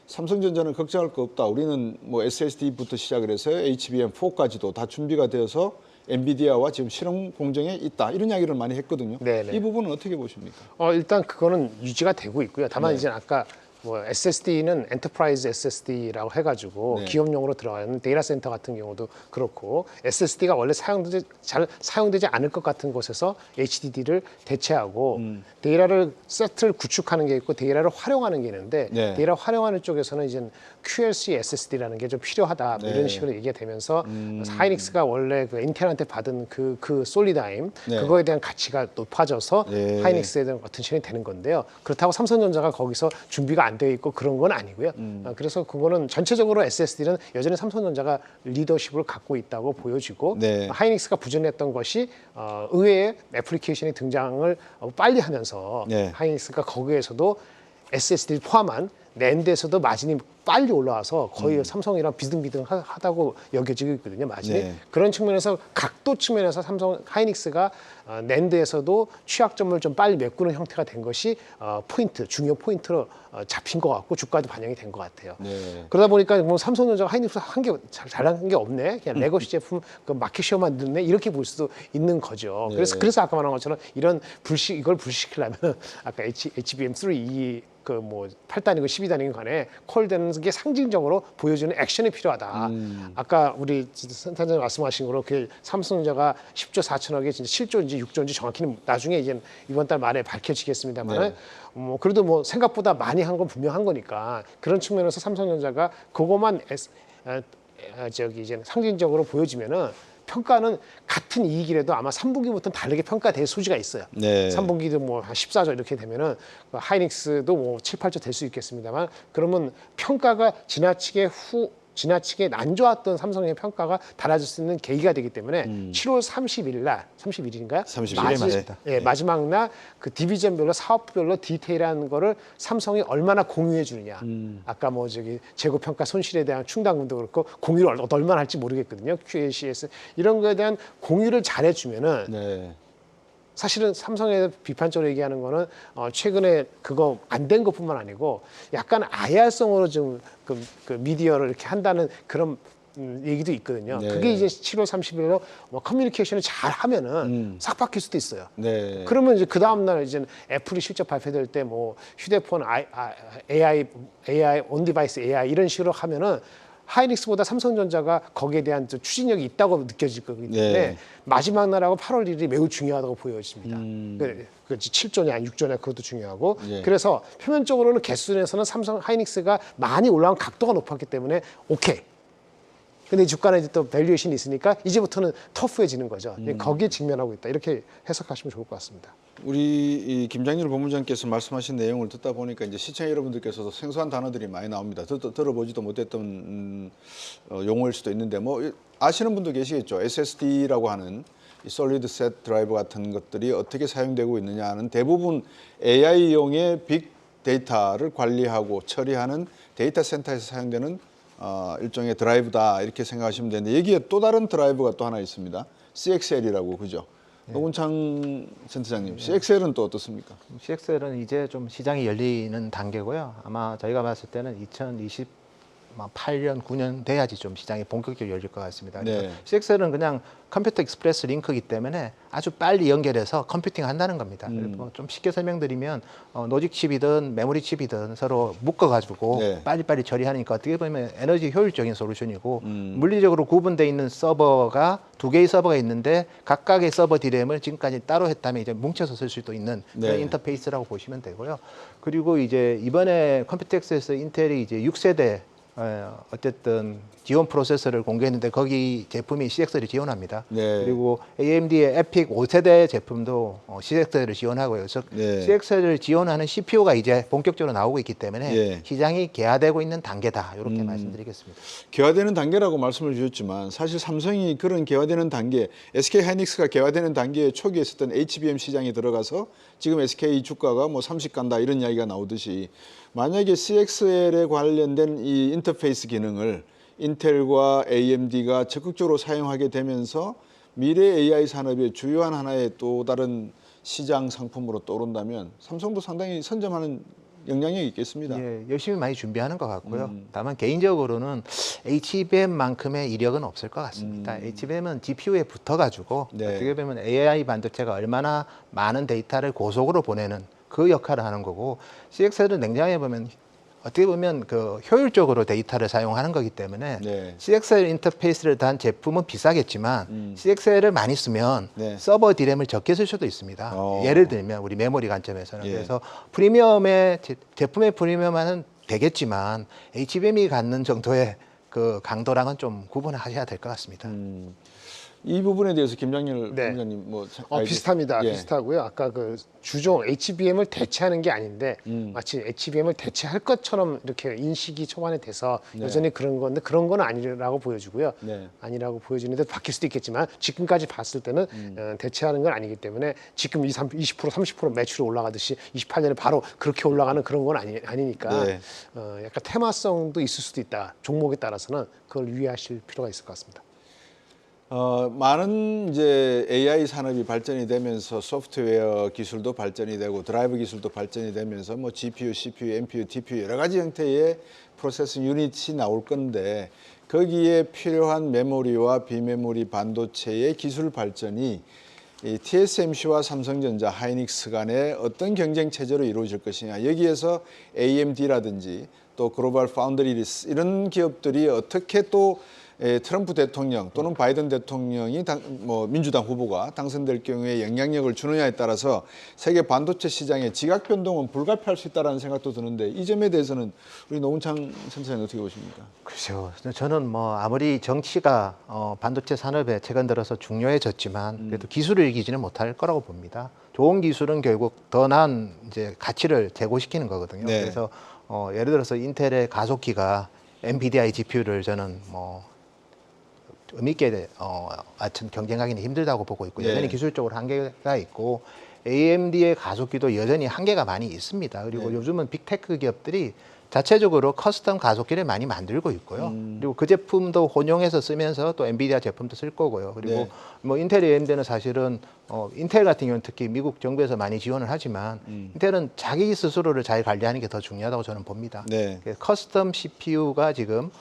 삼성전자는 걱정할 거 없다. 우리는 뭐 SSD부터 시작을 해서 HBM4까지도 다 준비가 되어서 엔비디아와 지금 실험 공정에 있다. 이런 이야기를 많이 했거든요. 네네. 이 부분은 어떻게 보십니까? 일단 그거는 유지가 되고 있고요. 다만 네. 이제 아까 뭐 SSD는 엔터프라이즈 SSD라고 해가지고 네. 기업용으로 들어가는 데이터 센터 같은 경우도 그렇고 SSD가 원래 잘 사용되지 않을 것 같은 곳에서 HDD를 대체하고 데이터를 세트를 구축하는 게 있고 데이터를 활용하는 게 있는데 네. 데이터 활용하는 쪽에서는 이제 QLC SSD라는 게 좀 필요하다 뭐 네. 이런 식으로 얘기가 되면서 하이닉스가 원래 그 인텔한테 받은 그 솔리다임 네. 그거에 대한 가치가 높아져서 네. 하이닉스에 대한 어텐션이 되는 건데요. 그렇다고 삼성전자가 거기서 준비가 안 되어 있고 그런 건 아니고요. 그래서 그거는 전체적으로 SSD는 여전히 삼성전자가 리더십을 갖고 있다고 보여지고 네. 하이닉스가 부진했던 것이 의외의 애플리케이션이 등장을 빨리 하면서 네. 하이닉스가 거기에서도 SSD를 포함한 낸드에서도 마진이 빨리 올라와서 거의 삼성이랑 비등비등하다고 여겨지고 있거든요, 마진이. 네. 그런 측면에서 각도 측면에서 삼성 하이닉스가 낸드에서도 취약점을 좀 빨리 메꾸는 형태가 된 것이 중요 포인트로 잡힌 것 같고 주가도 반영이 된 것 같아요. 네. 그러다 보니까 뭐 삼성전자가 하이닉스 잘한 게 없네, 그냥 레거시 제품 그 마켓쉐어만 넣네 이렇게 볼 수도 있는 거죠. 네. 그래서 아까 말한 것처럼 이걸 불식시키려면 아까 HBM3 그 뭐 8단이고 12단이고 간에 콜되는 게 상징적으로 보여주는 액션이 필요하다. 아까 우리 센터장님 말씀하신 거로 그 삼성전자가 10조 4천억에 진짜 7조인지 6조인지 정확히는 나중에 이제 이번 달 말에 밝혀지겠습니다만은 네. 그래도 뭐 생각보다 많이 한 건 분명한 거니까 그런 측면에서 삼성전자가 그것만 이제 상징적으로 보여지면은 평가는 같은 이익이라도 아마 3분기부터는 다르게 평가될 소지가 있어요. 네. 3분기도 뭐 한 14조 이렇게 되면은 하이닉스도 뭐 7, 8조 될 수 있겠습니다만 그러면 평가가 지나치게 안 좋았던 삼성의 평가가 달라질 수 있는 계기가 되기 때문에 7월 30일 날, 30일인가요? 30일 맞습니다. 마지막 날 그 디비전별로 사업별로 디테일한 거를 삼성이 얼마나 공유해 주느냐. 아까 뭐 재고 평가 손실에 대한 충당금도 그렇고 공유를 얼마나 할지 모르겠거든요. QLCS 이런 거에 대한 공유를 잘해 주면은 네. 사실은 삼성에 비판적으로 얘기하는 거는 최근에 그거 안 된 것뿐만 아니고 약간 IR성으로 좀 그 미디어를 이렇게 한다는 그런 얘기도 있거든요. 네. 그게 이제 7월 30일로 뭐 커뮤니케이션을 잘 하면은 싹 바뀔 수도 있어요. 네. 그러면 이제 그 다음 날 이제 애플이 실적 발표될 때 뭐 휴대폰 AI 온 디바이스 AI 이런 식으로 하면은 하이닉스보다 삼성전자가 거기에 대한 추진력이 있다고 느껴질 거기 때문에 네. 마지막 날하고 8월 1일이 매우 중요하다고 보여집니다. 그 7조냐 6조냐 그것도 중요하고 예. 그래서 표면적으로는 개수에서는 삼성 하이닉스가 많이 올라온 각도가 높았기 때문에 오케이. 근데 이 주가는 이제 또 밸류에이션이 있으니까 이제부터는 터프해지는 거죠. 거기에 직면하고 있다. 이렇게 해석하시면 좋을 것 같습니다. 우리 이 김장률 본부장께서 말씀하신 내용을 듣다 보니까 이제 시청자 여러분들께서도 생소한 단어들이 많이 나옵니다. 들어보지도 못했던 용어일 수도 있는데 뭐 아시는 분도 계시겠죠. SSD라고 하는 이 솔리드 셋 드라이브 같은 것들이 어떻게 사용되고 있느냐 하는 대부분 AI용의 빅 데이터를 관리하고 처리하는 데이터 센터에서 사용되는 일종의 드라이브다 이렇게 생각하시면 되는데 여기에 또 다른 드라이브가 또 하나 있습니다. CXL이라고 그죠? 노은창 센터장님, CXL은 또 어떻습니까? CXL은 이제 좀 시장이 열리는 단계고요. 아마 저희가 봤을 때는 2028년, 9년 돼야지 좀 시장이 본격적으로 열릴 것 같습니다. 그래서 네. CXL은 그냥 컴퓨터 익스프레스 링크이기 때문에 아주 빨리 연결해서 컴퓨팅 한다는 겁니다. 그리고 좀 쉽게 설명드리면 로직 칩이든 메모리 칩이든 서로 묶어가지고 네. 빨리빨리 처리하니까 어떻게 보면 에너지 효율적인 솔루션이고 물리적으로 구분되어 있는 서버가 두 개의 서버가 있는데 각각의 서버 디램을 지금까지 따로 했다면 이제 뭉쳐서 쓸 수도 있는 그런 네. 인터페이스라고 보시면 되고요. 그리고 이제 이번에 컴퓨텍스에서 인텔이 이제 6세대 어쨌든 지원 프로세서를 공개했는데 거기 제품이 CXL을 지원합니다. 네. 그리고 AMD의 에픽 5세대 제품도 CXL을 지원하고요. 그래서 네. CXL을 지원하는 CPU가 이제 본격적으로 나오고 있기 때문에 예. 시장이 개화되고 있는 단계다. 이렇게 말씀드리겠습니다. 개화되는 단계라고 말씀을 주셨지만 사실 삼성이 그런 개화되는 단계, SK 하이닉스가 개화되는 단계에 초기에 있었던 HBM 시장에 들어가서 지금 SK 주가가 뭐 30 간다 이런 이야기가 나오듯이 만약에 CXL에 관련된 이 인터페이스 기능을 인텔과 AMD가 적극적으로 사용하게 되면서 미래 AI 산업의 주요한 하나의 또 다른 시장 상품으로 떠오른다면 삼성도 상당히 선점하는 영향력이 있겠습니다. 예, 열심히 많이 준비하는 것 같고요. 다만 개인적으로는 HBM만큼의 이력은 없을 것 같습니다. HBM은 GPU에 붙어가지고 네. 어떻게 보면 AI 반도체가 얼마나 많은 데이터를 고속으로 보내는 그 역할을 하는 거고 CXL은 냉정하게 보면 어떻게 보면 그 효율적으로 데이터를 사용하는 거기 때문에 네. CXL 인터페이스를 단 제품은 비싸겠지만 CXL을 많이 쓰면 네. 서버 디램을 적게 쓸 수도 있습니다. 예를 들면 우리 메모리 관점에서는 예. 그래서 프리미엄의 제품의 프리미엄은 되겠지만 HBM이 갖는 정도의 그 강도랑은 좀 구분하셔야 될 것 같습니다. 이 부분에 대해서 김장렬 네. 본부장님 뭐 비슷합니다. 예. 비슷하고요. 아까 그 주종 HBM을 대체하는 게 아닌데 마치 HBM을 대체할 것처럼 이렇게 인식이 초반에 돼서 네. 여전히 그런 건데 그런 건 아니라고 보여지고요. 네. 아니라고 보여지는데 바뀔 수도 있겠지만 지금까지 봤을 때는 대체하는 건 아니기 때문에 지금 20% 30% 매출이 올라가듯이 28년에 바로 그렇게 올라가는 그런 건 아니니까 네. 약간 테마성도 있을 수도 있다. 종목에 따라서는 그걸 유의하실 필요가 있을 것 같습니다. 많은 이제 AI 산업이 발전이 되면서 소프트웨어 기술도 발전이 되고 드라이브 기술도 발전이 되면서 뭐 GPU, CPU, NPU, TPU 여러 가지 형태의 프로세싱 유닛이 나올 건데 거기에 필요한 메모리와 비메모리 반도체의 기술 발전이 이 TSMC와 삼성전자, 하이닉스 간의 어떤 경쟁 체제로 이루어질 것이냐 여기에서 AMD라든지 또 글로벌 파운드리스 이런 기업들이 어떻게 또 트럼프 대통령 또는 바이든 대통령이 민주당 후보가 당선될 경우에 영향력을 주느냐에 따라서 세계 반도체 시장의 지각 변동은 불가피할 수 있다는 생각도 드는데 이 점에 대해서는 우리 노은창 센터장님 어떻게 보십니까? 글쎄요. 저는 뭐 아무리 정치가 반도체 산업에 최근 들어서 중요해졌지만 그래도 기술을 이기지는 못할 거라고 봅니다. 좋은 기술은 결국 더 나은 이제 가치를 제고시키는 거거든요. 네. 그래서 예를 들어서 인텔의 가속기가 NVIDIA GPU를 저는 뭐 의미 있게 하여튼 경쟁하기는 힘들다고 보고 있고 여전히 네. 기술적으로 한계가 있고 AMD의 가속기도 여전히 한계가 많이 있습니다. 그리고 네. 요즘은 빅테크 기업들이 자체적으로 커스텀 가속기를 많이 만들고 있고요. 그리고 그 제품도 혼용해서 쓰면서 또 엔비디아 제품도 쓸 거고요. 그리고 네. 뭐 인텔, AMD는 사실은 인텔 같은 경우는 특히 미국 정부에서 많이 지원을 하지만 인텔은 자기 스스로를 잘 관리하는 게 더 중요하다고 저는 봅니다. 네. 그래서 커스텀 CPU가 지금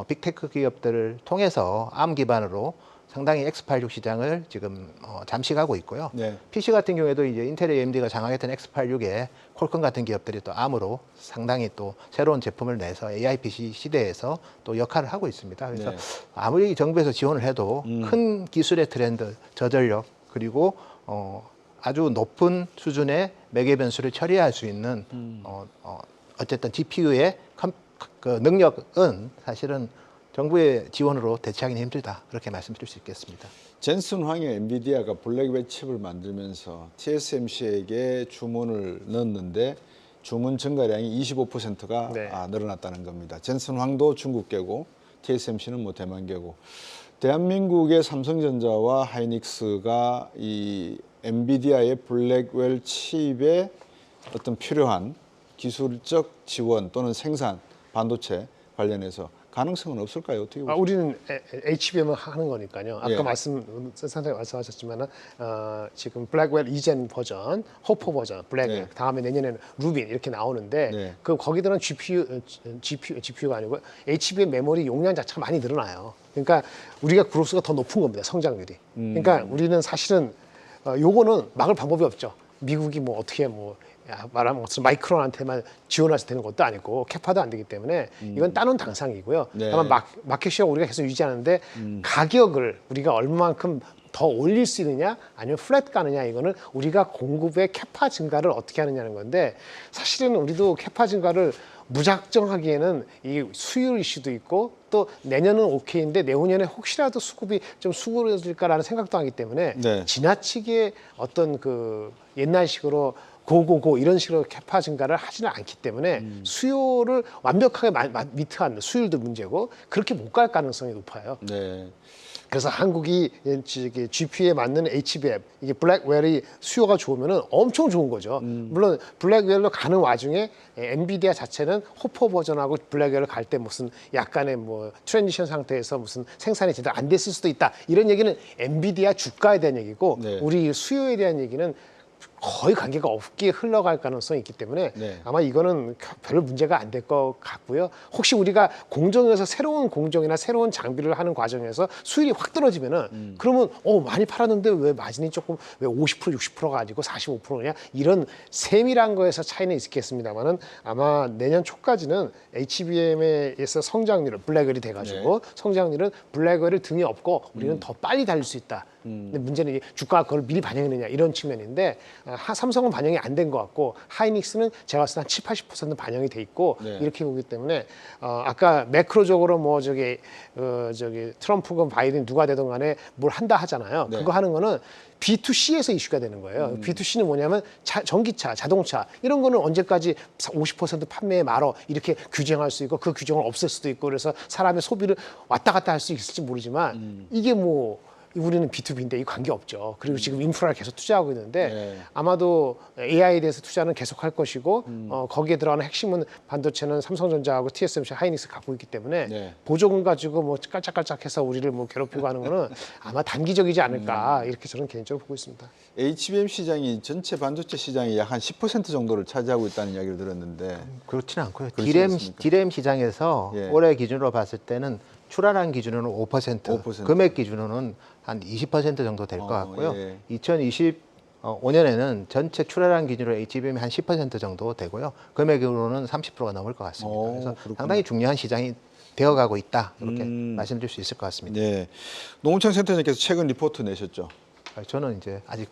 빅테크 기업들을 통해서 ARM 기반으로 상당히 X86 시장을 지금 잠식하고 있고요. 네. PC 같은 경우에도 이제 인텔, AMD가 장악했던 X86에 퀄컴 같은 기업들이 또 ARM으로 상당히 또 새로운 제품을 내서 AI PC 시대에서 또 역할을 하고 있습니다. 그래서 네. 아무리 정부에서 지원을 해도 큰 기술의 트렌드, 저전력 그리고 아주 높은 수준의 매개 변수를 처리할 수 있는 어쨌든 GPU의 그 능력은 사실은 정부의 지원으로 대체하기는 힘들다 그렇게 말씀드릴 수 있겠습니다. 젠슨 황의 엔비디아가 블랙웰 칩을 만들면서 TSMC에게 주문을 넣었는데 주문 증가량이 25%가 네. 늘어났다는 겁니다. 젠슨 황도 중국계고 TSMC는 뭐 대만계고 대한민국의 삼성전자와 하이닉스가 이 엔비디아의 블랙웰 칩에 어떤 필요한 기술적 지원 또는 생산 반도체 관련해서 가능성은 없을까요? 어떻게 보세요? 우리는 HBM을 하는 거니까요. 아까 예. 선생님 말씀하셨지만은 지금 블랙웰 이전 버전, 호퍼 버전, 블랙웰 네. 다음에 내년에는 루빈 이렇게 나오는데 네. 그 거기들은 GPU가 아니고 HBM 메모리 용량 자체가 많이 늘어나요. 그러니까 우리가 그로스가 더 높은 겁니다. 성장률이. 그러니까 우리는 사실은 요거는 막을 방법이 없죠. 미국이 뭐 어떻게 뭐 말하면 무슨 마이크론한테만 지원해서 되는 것도 아니고 캐파도 안 되기 때문에 이건 따놓은 당상이고요. 네. 다만 마켓시어 우리가 계속 유지하는데 가격을 우리가 얼마만큼 더 올릴 수 있느냐 아니면 플랫 가느냐 이거는 우리가 공급의 캐파 증가를 어떻게 하느냐는 건데 사실은 우리도 캐파 증가를 무작정 하기에는 이 수율 이슈도 있고 또 내년은 오케이인데 내후년에 혹시라도 수급이 좀 수그러질까라는 생각도 하기 때문에 네. 지나치게 어떤 그 옛날식으로 고고고 이런 식으로 캐파 증가를 하지는 않기 때문에 수요를 완벽하게 미트하는 수율도 문제고 그렇게 못 갈 가능성이 높아요. 네. 그래서 한국이 GPU에 맞는 HBM 이게 블랙웰이 수요가 좋으면은 엄청 좋은 거죠. 물론 블랙웰로 가는 와중에 엔비디아 자체는 호퍼 버전하고 블랙웰을 갈 때 무슨 약간의 뭐 트랜지션 상태에서 무슨 생산이 제대로 안 됐을 수도 있다. 이런 얘기는 엔비디아 주가에 대한 얘기고 네. 우리 수요에 대한 얘기는 거의 관계가 없게 흘러갈 가능성이 있기 때문에 네. 아마 이거는 별 문제가 안 될 것 같고요. 혹시 우리가 공정에서 새로운 공정이나 새로운 장비를 하는 과정에서 수율이 확 떨어지면은 그러면 많이 팔았는데 왜 마진이 조금 왜 50% 60%가 아니고 45%냐 이런 세밀한 거에서 차이는 있겠습니다만은 아마 내년 초까지는 HBM에서 성장률은 블랙웰이 돼가지고 성장률은 블랙웰을 등에 업고 우리는 더 빨리 달릴 수 있다. 근데 문제는 이 주가가 그걸 미리 반영했느냐 이런 측면인데 삼성은 반영이 안 된 것 같고 하이닉스는 제가 봤을 때 한 70~80% 반영이 돼 있고 네. 이렇게 보기 때문에 아까 매크로적으로 뭐 저기 트럼프건 바이든 누가 되든 간에 뭘 한다 하잖아요. 네. 그거 하는 거는 B2C에서 이슈가 되는 거예요. B2C는 뭐냐면 전기차, 자동차 이런 거는 언제까지 50% 판매에 말어 이렇게 규정할 수 있고 그 규정을 없앨 수도 있고 그래서 사람의 소비를 왔다 갔다 할 수 있을지 모르지만 이게 뭐 우리는 B2B인데 이 관계 없죠. 그리고 지금 인프라를 계속 투자하고 있는데 네. 아마도 AI에 대해서 투자는 계속할 것이고 거기에 들어가는 핵심은 반도체는 삼성전자하고 TSMC, 하이닉스 갖고 있기 때문에 네. 보조금 가지고 뭐 깔짝깔짝해서 우리를 뭐 괴롭히고 하는 거는 아마 단기적이지 않을까 이렇게 저는 개인적으로 보고 있습니다. HBM 시장이 전체 반도체 시장의 약 한 10% 정도를 차지하고 있다는 이야기를 들었는데 그렇지는 않고요. 그렇지 않습니까? 디램 시장에서 예. 올해 기준으로 봤을 때는 출하량 기준으로는 5%, 금액 기준으로는 한 20% 정도 될 것 같고요. 예. 2025년에는 전체 출하량 기준으로 HBM이 한 10% 정도 되고요. 금액으로는 30%가 넘을 것 같습니다. 오, 그래서 그렇구나. 상당히 중요한 시장이 되어가고 있다. 이렇게 말씀드릴 수 있을 것 같습니다. 네. 노원창 센터장께서 최근 리포트 내셨죠. 저는 이제 아직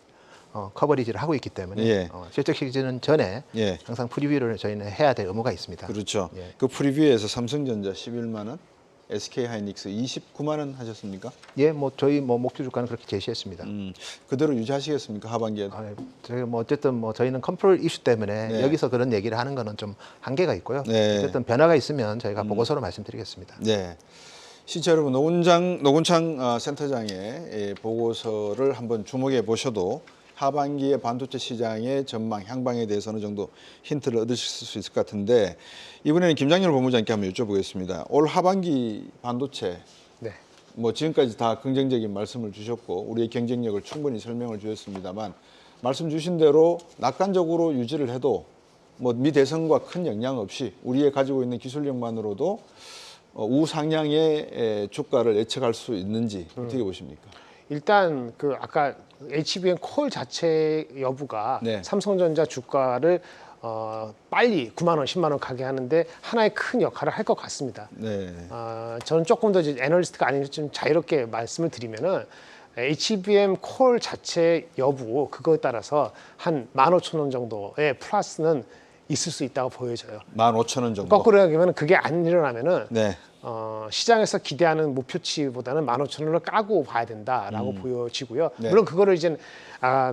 커버리지를 하고 있기 때문에 예. 실적 시즌 전에 예. 항상 프리뷰를 저희는 해야 될 의무가 있습니다. 그렇죠. 예. 그 프리뷰에서 삼성전자 11만 원, SK 하이닉스 29만 원 하셨습니까? 예, 뭐 저희 뭐 목표 주가는 그렇게 제시했습니다. 그대로 유지하시겠습니까? 하반기에도? 저희 뭐 어쨌든 뭐 저희는 컨트롤 이슈 때문에 네. 여기서 그런 얘기를 하는 거는 좀 한계가 있고요. 네. 어쨌든 변화가 있으면 저희가 보고서로 말씀드리겠습니다. 네. 시청자 여러분, 노곤창 센터장의 보고서를 한번 주목해 보셔도 하반기의 반도체 시장의 전망, 향방에 대해서 어느 정도 힌트를 얻으실 수 있을 것 같은데 이번에는 김장렬 본부장께 한번 여쭤보겠습니다. 올 하반기 반도체 네. 뭐 지금까지 다 긍정적인 말씀을 주셨고 우리의 경쟁력을 충분히 설명을 주셨습니다만 말씀 주신 대로 낙관적으로 유지를 해도 뭐 미대선과 큰 영향 없이 우리의 가지고 있는 기술력만으로도 우상향의 주가를 예측할 수 있는지 어떻게 보십니까? 일단 그 아까 HBM 콜 자체 여부가 네. 삼성전자 주가를 빨리 9만 원, 10만 원 가게 하는데 하나의 큰 역할을 할 것 같습니다. 네. 저는 조금 더 이제 애널리스트가 아닌 좀 자유롭게 말씀을 드리면은 HBM 콜 자체 여부 그거에 따라서 한 15,000원 정도의 플러스는 있을 수 있다고 보여져요. 15,000원 정도. 거꾸로 얘기하면 그게 안 일어나면은 네. 시장에서 기대하는 목표치보다는 15,000원을 까고 봐야 된다라고 보여지고요. 네. 물론 그거를 이제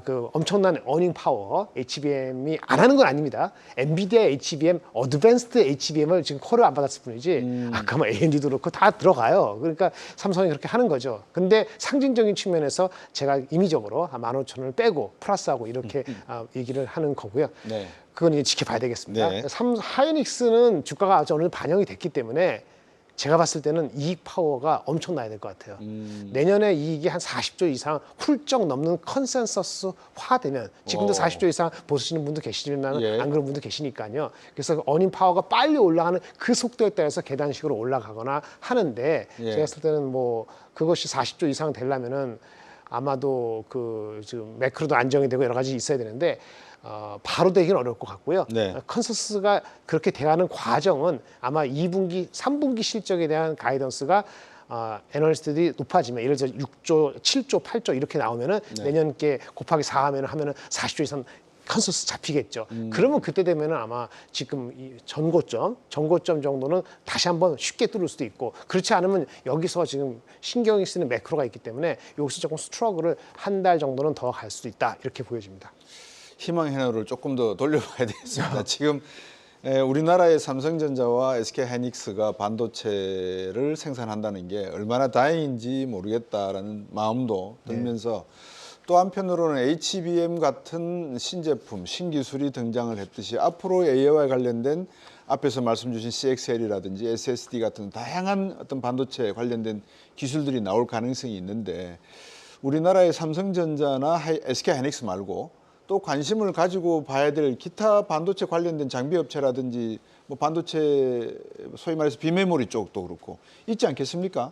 그 엄청난 어닝 파워 HBM이 안 하는 건 아닙니다. 엔비디아 HBM, 어드밴스드 HBM을 지금 콜을 안 받았을 뿐이지 아까 뭐 AMD도 그렇고 다 들어가요. 그러니까 삼성이 그렇게 하는 거죠. 근데 상징적인 측면에서 제가 임의적으로 15,000원을 빼고 플러스하고 이렇게 얘기를 하는 거고요. 네. 그건 이제 지켜봐야 되겠습니다. 네. 하이닉스는 주가가 어느 정도 반영이 됐기 때문에 제가 봤을 때는 이익 파워가 엄청나야 될 것 같아요. 내년에 이익이 한 40조 이상 훌쩍 넘는 컨센서스화되면 지금도 40조 이상 보시는 분도 계시지만 예. 안 그런 분도 계시니까요. 그래서 어닝 파워가 빨리 올라가는 그 속도에 따라서 계단식으로 올라가거나 하는데 예. 제가 봤을 때는 뭐 그것이 40조 이상 되려면은 아마도 그 지금 매크로도 안정이 되고 여러 가지 있어야 되는데 바로 되기는 어려울 것 같고요. 네. 컨센서스가 그렇게 돼가는 과정은 아마 2분기, 3분기 실적에 대한 가이던스가 애널리스트들이 높아지면 예를 들어 6조, 7조, 8조 이렇게 나오면은 내년께 곱하기 4 하면은 40조 이상 컨센서스 잡히겠죠. 그러면 그때 되면은 아마 지금 이 전고점 정도는 다시 한번 쉽게 뚫을 수도 있고 그렇지 않으면 여기서 지금 신경이 쓰는 매크로가 있기 때문에 여기서 조금 스트러글을 한 달 정도는 더 갈 수도 있다 이렇게 보여집니다. 희망 해너를 조금 더 돌려봐야 되겠습니다. 지금 우리나라의 삼성전자와 SK하이닉스가 반도체를 생산한다는 게 얼마나 다행인지 모르겠다라는 마음도 들면서 또 한편으로는 HBM 같은 신제품, 신기술이 등장을 했듯이 앞으로 AI와 관련된 앞에서 말씀 주신 CXL이라든지 SSD 같은 다양한 어떤 반도체 관련된 기술들이 나올 가능성이 있는데 우리나라의 삼성전자나 SK하이닉스 말고 또 관심을 가지고 봐야 될 기타 반도체 관련된 장비 업체라든지 뭐 반도체 소위 말해서 비메모리 쪽도 그렇고 있지 않겠습니까?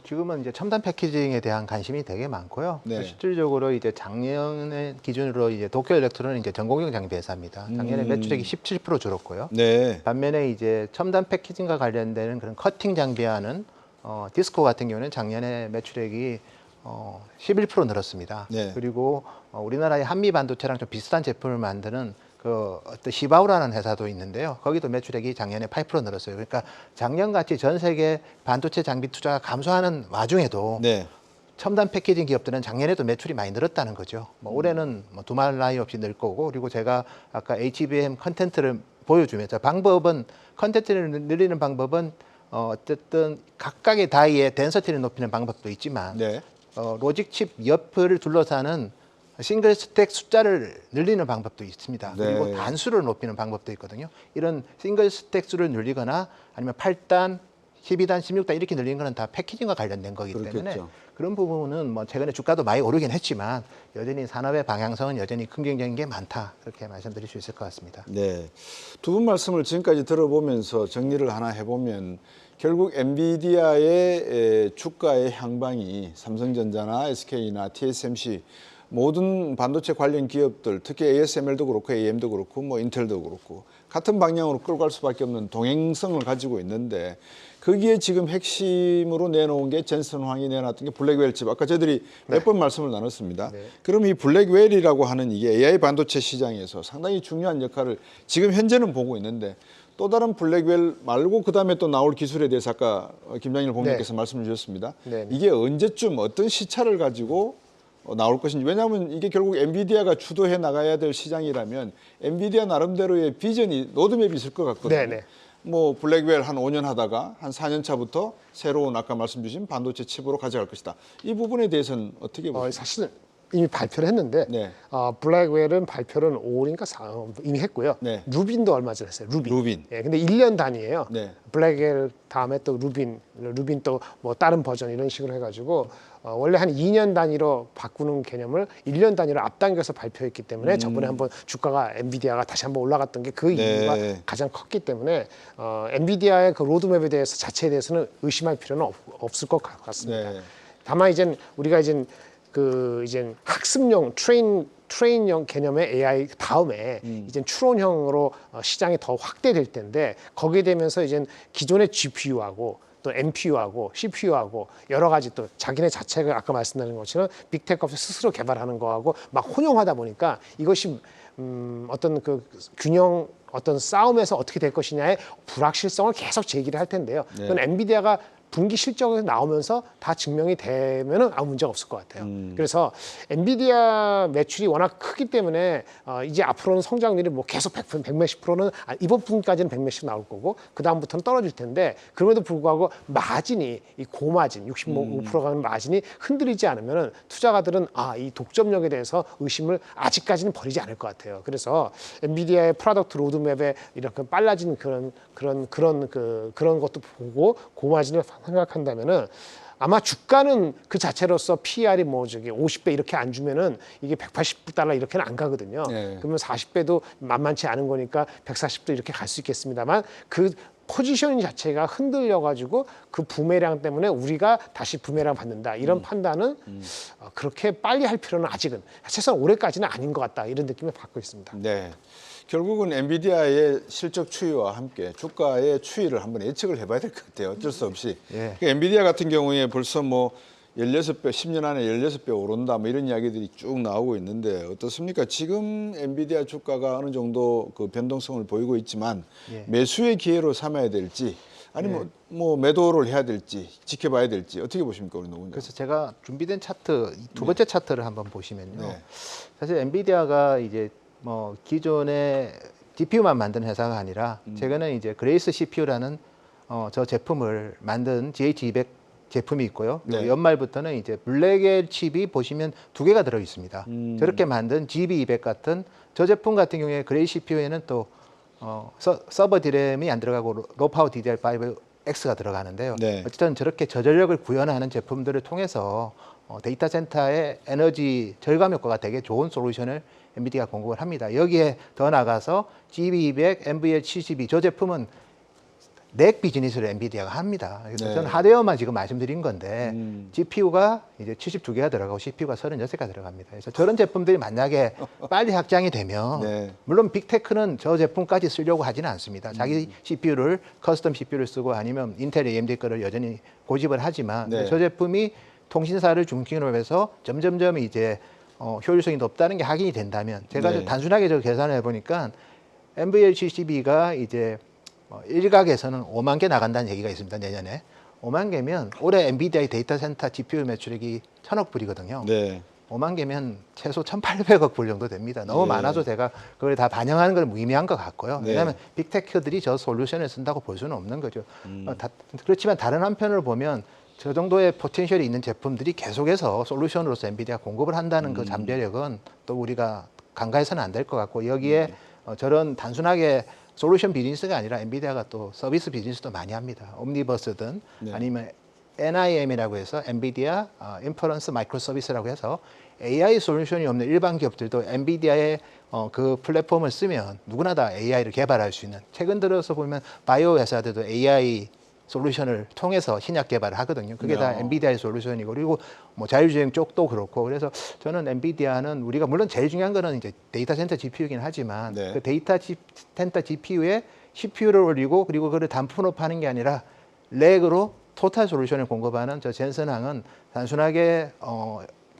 지금은 이제 첨단 패키징에 대한 관심이 되게 많고요. 네. 실질적으로 이제 작년의 기준으로 이제 도쿄 일렉트론은 이제 전공용 장비 회사입니다. 작년에 매출액이 17% 줄었고요. 네. 반면에 이제 첨단 패키징과 관련되는 그런 커팅 장비하는 디스코 같은 경우는 작년에 매출액이 11% 늘었습니다. 네. 그리고 우리나라의 한미 반도체랑 좀 비슷한 제품을 만드는 그 어떤 시바우라는 회사도 있는데요. 거기도 매출액이 작년에 8% 늘었어요. 그러니까 작년같이 전 세계 반도체 장비 투자가 감소하는 와중에도 네. 첨단 패키징 기업들은 작년에도 매출이 많이 늘었다는 거죠. 뭐 올해는 뭐 두말 나위 없이 늘 거고 그리고 제가 아까 HBM 컨텐트를 보여주면서 방법은 컨텐트를 늘리는 방법은 어쨌든 각각의 다이의 덴서티를 높이는 방법도 있지만 네. 로직 칩 옆을 둘러싸는 싱글 스택 숫자를 늘리는 방법도 있습니다. 네. 그리고 단수를 높이는 방법도 있거든요. 이런 싱글 스택 수를 늘리거나 아니면 8단, 12단, 16단 이렇게 늘리는 거는 다 패키징과 관련된 거기 때문에 그렇겠죠. 그런 부분은 뭐 최근에 주가도 많이 오르긴 했지만 여전히 산업의 방향성은 여전히 긍정적인 게 많다. 그렇게 말씀드릴 수 있을 것 같습니다. 네. 두 분 말씀을 지금까지 들어보면서 정리를 하나 해보면 결국 엔비디아의 주가의 향방이 삼성전자나 SK나 TSMC 모든 반도체 관련 기업들, 특히 ASML도 그렇고 AM도 그렇고 뭐 인텔도 그렇고 같은 방향으로 끌고 갈 수밖에 없는 동행성을 가지고 있는데 거기에 지금 핵심으로 내놓은 게 젠슨 황이 내놨던 게 블랙웰 칩. 아까 저희들이 몇 번 말씀을 나눴습니다. 그럼 이 블랙웰이라고 하는 이게 AI 반도체 시장에서 상당히 중요한 역할을 지금 현재는 보고 있는데 또 다른 블랙웰 말고 그다음에 또 나올 기술에 대해서 아까 김장일 본부님께서 말씀을 주셨습니다. 네. 이게 언제쯤 어떤 시차를 가지고 나올 것인지. 왜냐하면 이게 결국 엔비디아가 주도해 나가야 될 시장이라면 엔비디아 나름대로의 비전이 로드맵이 있을 것 같거든요. 네네. 뭐 블랙웰 한 5년 하다가 한 4년 차부터 새로운 아까 말씀 주신 반도체 칩으로 가져갈 것이다. 이 부분에 대해서는 어떻게 보세요? 사실은 이미 발표를 했는데 네. 블랙웰은 발표를 5월인가 이미 했고요. 네. 루빈도 얼마 전에 했어요. 루빈. 루빈. 근데 1년 단위예요. 네. 블랙웰 다음에 또 루빈 또 뭐 다른 버전 이런 식으로 해가지고 원래 한 2년 단위로 바꾸는 개념을 1년 단위로 앞당겨서 발표했기 때문에 저번에 한번 주가가 엔비디아가 다시 한번 올라갔던 게 그 이유가 가장 컸기 때문에 엔비디아의 그 로드맵에 대해서 자체에 대해서는 의심할 필요는 없을 것 같습니다. 네. 다만 이제 우리가 이제 학습용 트레인형 개념의 AI 다음에 이제 추론형으로 시장이 더 확대될 텐데 거기에 되면서 이제 기존의 GPU하고 또 또 NPU하고 CPU하고 여러 가지 또 자기네 자체가 아까 말씀드린 것처럼 빅테크 업체 스스로 개발하는 거하고 막 혼용하다 보니까 이것이 어떤 그 균형 어떤 싸움에서 어떻게 될 것이냐의 불확실성을 계속 제기를 할 텐데요. 그건 엔비디아가 분기 실적이 나오면서 다 증명이 되면은 아무 문제가 없을 것 같아요. 그래서 엔비디아 매출이 워낙 크기 때문에 이제 앞으로는 성장률이 뭐 계속 100 몇십 프로는 이번 분기까지는 100 몇십 나올 거고 그 다음부터는 떨어질 텐데 그럼에도 불구하고 마진이 이 고마진 65% 가는 마진이 흔들리지 않으면은 투자가들은 이 독점력에 대해서 의심을 아직까지는 버리지 않을 것 같아요. 그래서 엔비디아의 프로덕트 로드맵에 이렇게 빨라진 그런 것도 보고 고마진을 생각한다면은 아마 주가는 그 자체로서 PER이 뭐 저기 50배 이렇게 안 주면은 이게 180달러 이렇게는 안 가거든요. 네. 그러면 40배도 만만치 않은 거니까 140도 이렇게 갈 수 있겠습니다만 그 포지션 자체가 흔들려 가지고 그 부메랑 때문에 우리가 다시 부메랑 받는다 이런 판단은 그렇게 빨리 할 필요는 아직은 최소한 올해까지는 아닌 것 같다 이런 느낌을 받고 있습니다. 네. 결국은 엔비디아의 실적 추이와 함께 주가의 추이를 한번 예측을 해봐야 될 것 같아요. 어쩔 수 없이. 예. 그러니까 엔비디아 같은 경우에 벌써 뭐 16배, 10년 안에 16배 오른다 뭐 이런 이야기들이 쭉 나오고 있는데 어떻습니까? 지금 엔비디아 주가가 어느 정도 그 변동성을 보이고 있지만 예. 매수의 기회로 삼아야 될지 아니면 뭐 매도를 해야 될지 지켜봐야 될지 어떻게 보십니까, 우리 노무님? 그래서 제가 준비된 차트 두 번째 차트를 한번 보시면요. 네. 사실 엔비디아가 이제 뭐 기존의 GPU만 만드는 회사가 아니라 최근에 이제 그레이스 CPU라는 저 제품을 만든 GH200 제품이 있고요. 그리고 네. 연말부터는 이제 블랙엘 칩이 보시면 두 개가 들어 있습니다. 저렇게 만든 GB200 같은 저 제품 같은 경우에 그레이스 CPU에는 또 서버 디램이 안 들어가고 로파워 DDR5X가 들어가는데요. 네. 어쨌든 저렇게 저전력을 구현하는 제품들을 통해서 데이터 센터의 에너지 절감 효과가 되게 좋은 솔루션을 엔비디아가 공급을 합니다. 여기에 더 나가서 GB200, NVL72 저 제품은 넥 비즈니스를 엔비디아가 합니다. 그래서 네. 저는 하드웨어만 지금 말씀드린 건데 GPU가 이제 72개가 들어가고 CPU가 36개가 들어갑니다. 그래서 저런 제품들이 만약에 빨리 확장이 되면 네. 물론 빅테크는 저 제품까지 쓰려고 하지는 않습니다. 자기 CPU를 커스텀 CPU를 쓰고 아니면 인텔 AMD 거를 여전히 고집을 하지만 네. 저 제품이 통신사를 중심으로 해서 점점점 이제 효율성이 높다는 게 확인이 된다면 제가 네. 좀 단순하게 저 계산을 해보니까 NVL72가 이제 일각에서는 5만 개 나간다는 얘기가 있습니다. 내년에 5만 개면 올해 엔비디아의 데이터 센터 GPU 매출액이 1,000억 불이거든요. 네. 5만 개면 최소 1,800억 불 정도 됩니다. 너무 예. 많아서 제가 그걸 다 반영하는 걸 무의미한 것 같고요. 네. 왜냐하면 빅테크들이 저 솔루션을 쓴다고 볼 수는 없는 거죠. 그렇지만 다른 한편을 보면 저 정도의 포텐셜이 있는 제품들이 계속해서 솔루션으로서 엔비디아 공급을 한다는 그 잠재력은 또 우리가 간과해서는 안 될 것 같고 여기에 저런 단순하게 솔루션 비즈니스가 아니라 엔비디아가 또 서비스 비즈니스도 많이 합니다. 옴니버스든 네. 아니면 NIM이라고 해서 엔비디아 인퍼런스 마이크로 서비스라고 해서 AI 솔루션이 없는 일반 기업들도 엔비디아의 그 플랫폼을 쓰면 누구나 다 AI를 개발할 수 있는 최근 들어서 보면 바이오 회사들도 AI 솔루션을 통해서 신약 개발을 하거든요. 그게 다 엔비디아의 솔루션이고 그리고 뭐 자율주행 쪽도 그렇고 그래서 저는 엔비디아는 우리가 물론 제일 중요한 거는 이제 데이터 센터 GPU이긴 하지만 네. 그 데이터 센터 GPU에 CPU를 올리고 그리고 그걸 단품으로 파는 게 아니라 렉으로 토탈 솔루션을 공급하는 저 젠슨항은 단순하게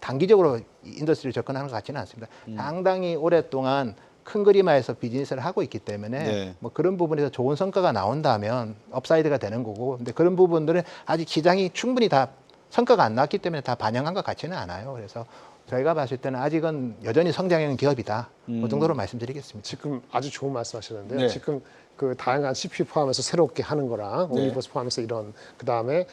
단기적으로 인더스트리를 접근하는 것 같지는 않습니다. 상당히 오랫동안 큰 그림화에서 비즈니스를 하고 있기 때문에 네. 뭐 그런 부분에서 좋은 성과가 나온다면 업사이드가 되는 거고 근데 그런 부분들은 아직 시장이 충분히 다 성과가 안 나왔기 때문에 다 반영한 것 같지는 않아요. 그래서 저희가 봤을 때는 아직은 여전히 성장형 기업이다. 그 정도로 말씀드리겠습니다. 지금 아주 좋은 말씀하셨는데요. 네. 지금 그 다양한 CPU 포함해서 새롭게 하는 거랑 네. 옴니버스 포함해서 이런 그 다음에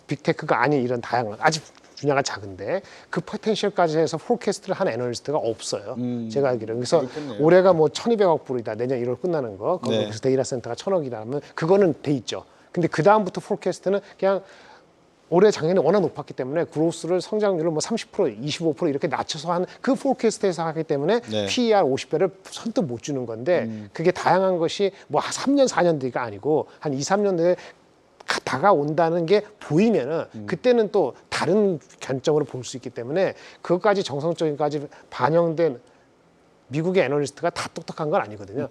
빅테크가 아닌 이런 다양한 아직 분야가 작은데 그 포텐셜까지 해서 포캐스트를 한 애널리스트가 없어요. 제가 알기로는. 그래서 그렇겠네요. 올해가 뭐 1,200억 불이다. 내년 1월 끝나는 거. 네. 그래서 데이터 센터가 1,000억이라면 그거는 돼 있죠. 근데 그 다음부터 포캐스트는 그냥 올해 작년에 워낙 높았기 때문에 그로스를 성장률을 뭐 30%, 25% 이렇게 낮춰서 한 그 포캐스트에서 하기 때문에 네. PER 50배를 선뜻 못 주는 건데 그게 다양한 것이 뭐 3년, 4년 뒤가 아니고 한 2, 3년 뒤에 다가온다는 게 보이면은 그때는 또 다른 관점으로 볼 수 있기 때문에 그것까지 정성적인까지 반영된 미국의 애널리스트가 다 똑똑한 건 아니거든요.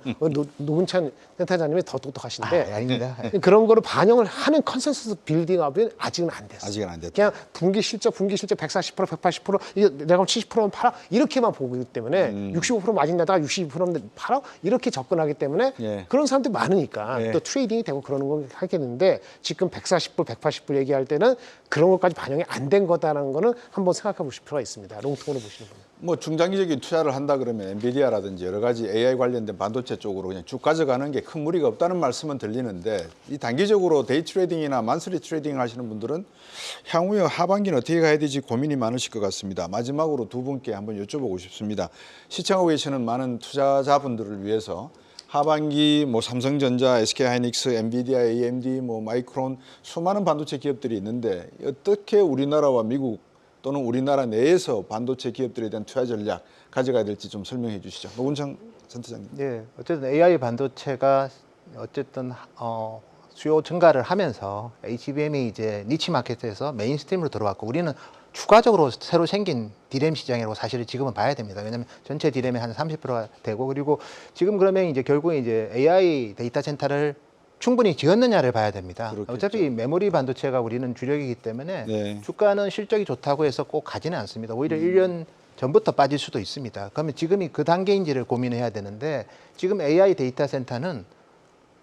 노문찬 센터장님이 더 똑똑하신데 아닙니다. 그런 거를 반영을 하는 컨센서스 빌딩업은 아직은 안 됐어요. 아직은 안 됐다. 그냥 분기 실적 140%, 180%, 이게 내가 70%면 팔아 이렇게만 보기 때문에 65% 마진 내다가 62%면 팔아 이렇게 접근하기 때문에 예. 그런 사람들이 많으니까 예. 또 트레이딩이 되고 그러는 걸 하겠는데 지금 140불, 180불 얘기할 때는 그런 것까지 반영이 안 된 거다라는 거는 한번 생각해 보실 필요가 있습니다. 롱통으로 보시는 분은. 뭐 중장기적인 투자를 한다 그러면 엔비디아라든지 여러 가지 AI 관련된 반도체 쪽으로 그냥 쭉 가져가는 게 큰 무리가 없다는 말씀은 들리는데 이 단기적으로 데이 트레이딩이나 만스리 트레이딩 하시는 분들은 향후에 하반기는 어떻게 가야 되지 고민이 많으실 것 같습니다. 마지막으로 두 분께 한번 여쭤보고 싶습니다. 시청하고 계시는 많은 투자자분들을 위해서 하반기 뭐 삼성전자, SK하이닉스, 엔비디아, AMD, 뭐 마이크론 수많은 반도체 기업들이 있는데 어떻게 우리나라와 미국 또는 우리나라 내에서 반도체 기업들에 대한 투자 전략 가져가야 될지 좀 설명해 주시죠. 노은창 센터장님. 예, 어쨌든 AI 반도체가 어쨌든 수요 증가를 하면서 HBM이 이제 니치 마켓에서 메인스트림으로 들어왔고 우리는 추가적으로 새로 생긴 디램 시장이라고 사실은 지금은 봐야 됩니다. 왜냐하면 전체 디램의 한 30%가 되고 그리고 지금 그러면 이제 결국에 이제 AI 데이터 센터를 충분히 지었느냐를 봐야 됩니다. 그렇겠죠. 어차피 메모리 반도체가 우리는 주력이기 때문에 네. 주가는 실적이 좋다고 해서 꼭 가지는 않습니다. 오히려 1년 전부터 빠질 수도 있습니다. 그러면 지금이 그 단계인지를 고민해야 되는데 지금 AI 데이터 센터는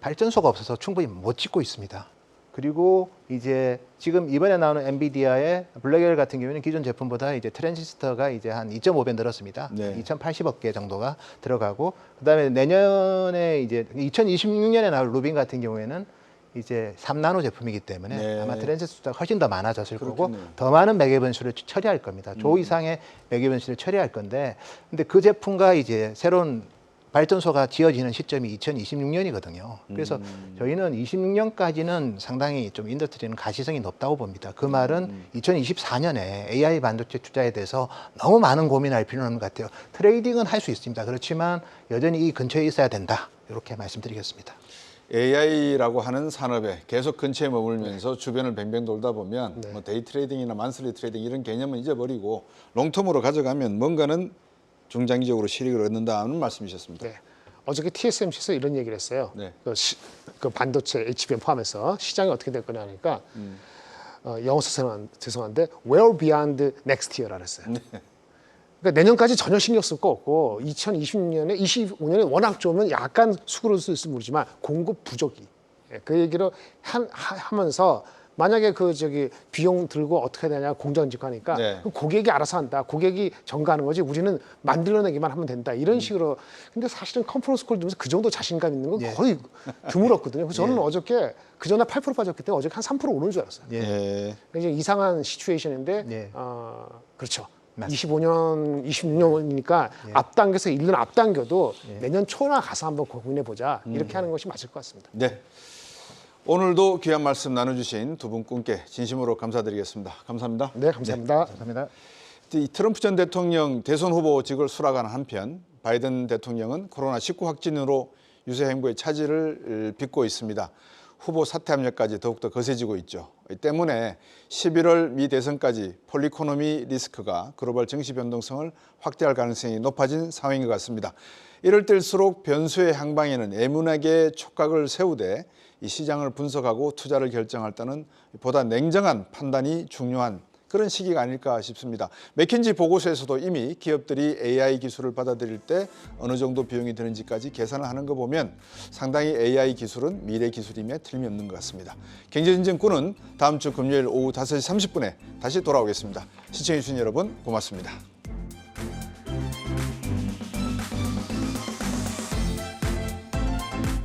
발전소가 없어서 충분히 못 짓고 있습니다. 그리고 이제 지금 이번에 나오는 엔비디아의 블랙엘 같은 경우에는 기존 제품보다 이제 트랜지스터가 이제 한 2.5배 늘었습니다. 네. 2,080억 개 정도가 들어가고 그다음에 내년에 이제 2026년에 나올 루빈 같은 경우에는 이제 3나노 제품이기 때문에 네. 아마 트랜지스터가 훨씬 더 많아졌을 거고 그렇겠네요. 더 많은 매개변수를 처리할 겁니다. 조 이상의 매개변수를 처리할 건데 근데 그 제품과 이제 새로운 발전소가 지어지는 시점이 2026년이거든요. 그래서 저희는 26년까지는 상당히 좀 인더스트리는 가시성이 높다고 봅니다. 그 말은 2024년에 AI 반도체 투자에 대해서 너무 많은 고민할 필요는 없는 것 같아요. 트레이딩은 할 수 있습니다. 그렇지만 여전히 이 근처에 있어야 된다. 이렇게 말씀드리겠습니다. AI라고 하는 산업에 계속 근처에 머물면서 주변을 뱅뱅 돌다 보면 뭐 데이 트레이딩이나 만슬리 트레이딩 이런 개념은 잊어버리고 롱텀으로 가져가면 뭔가는 중장기적으로 실익을 얻는다는 말씀이셨습니다. 네. 어저께 TSMC에서 이런 얘기를 했어요. 네. 그 반도체 HBM 포함해서 시장이 어떻게 될 거냐 하니까 영어 써서 죄송한데 well beyond next year라 그랬어요. 네. 그러니까 내년까지 전혀 신경 쓸 거 없고 2026년에 25년에 워낙 좋으면 약간 수그러들지 모르지만 공급 부족이 그 얘기를 하면서 만약에 그 비용 들고 어떻게 되냐 공장 짓고하니까 네. 고객이 알아서 한다. 고객이 전가하는 거지. 우리는 만들어내기만 하면 된다. 이런 식으로. 근데 사실은 컨퍼런스 콜 들으면서 그 정도 자신감 있는 건 거의 드물었거든요. 그래서 저는 어저께 그 전에 8% 빠졌기 때문에 어저께 한 3% 오는 줄 알았어요. 예. 이제 이상한 시츄에이션인데 예. 그렇죠. 맞습니다. 25년, 26년이니까 앞당겨서 1년 앞당겨도 내년 초나 가서 한번 고민해 보자. 이렇게 하는 것이 맞을 것 같습니다. 네. 오늘도 귀한 말씀 나눠주신 두 분께 진심으로 감사드리겠습니다. 감사합니다. 네, 감사합니다. 감사합니다. 이 트럼프 전 대통령 대선 후보직을 수락하는 한편 바이든 대통령은 코로나19 확진으로 유세 행보의 차질을 빚고 있습니다. 후보 사퇴 압력까지 더욱더 거세지고 있죠. 이 때문에 11월 미 대선까지 폴리코노미 리스크가 글로벌 증시 변동성을 확대할 가능성이 높아진 상황인 것 같습니다. 이럴 때일수록 변수의 향방에는 애문하게 촉각을 세우되 이 시장을 분석하고 투자를 결정할 때는 보다 냉정한 판단이 중요한 그런 시기가 아닐까 싶습니다. 맥킨지 보고서에서도 이미 기업들이 AI 기술을 받아들일 때 어느 정도 비용이 드는지까지 계산을 하는 거 보면 상당히 AI 기술은 미래 기술임에 틀림이 없는 것 같습니다. 경제진정꾼은 다음 주 금요일 오후 5시 30분에 다시 돌아오겠습니다. 시청해주신 여러분 고맙습니다.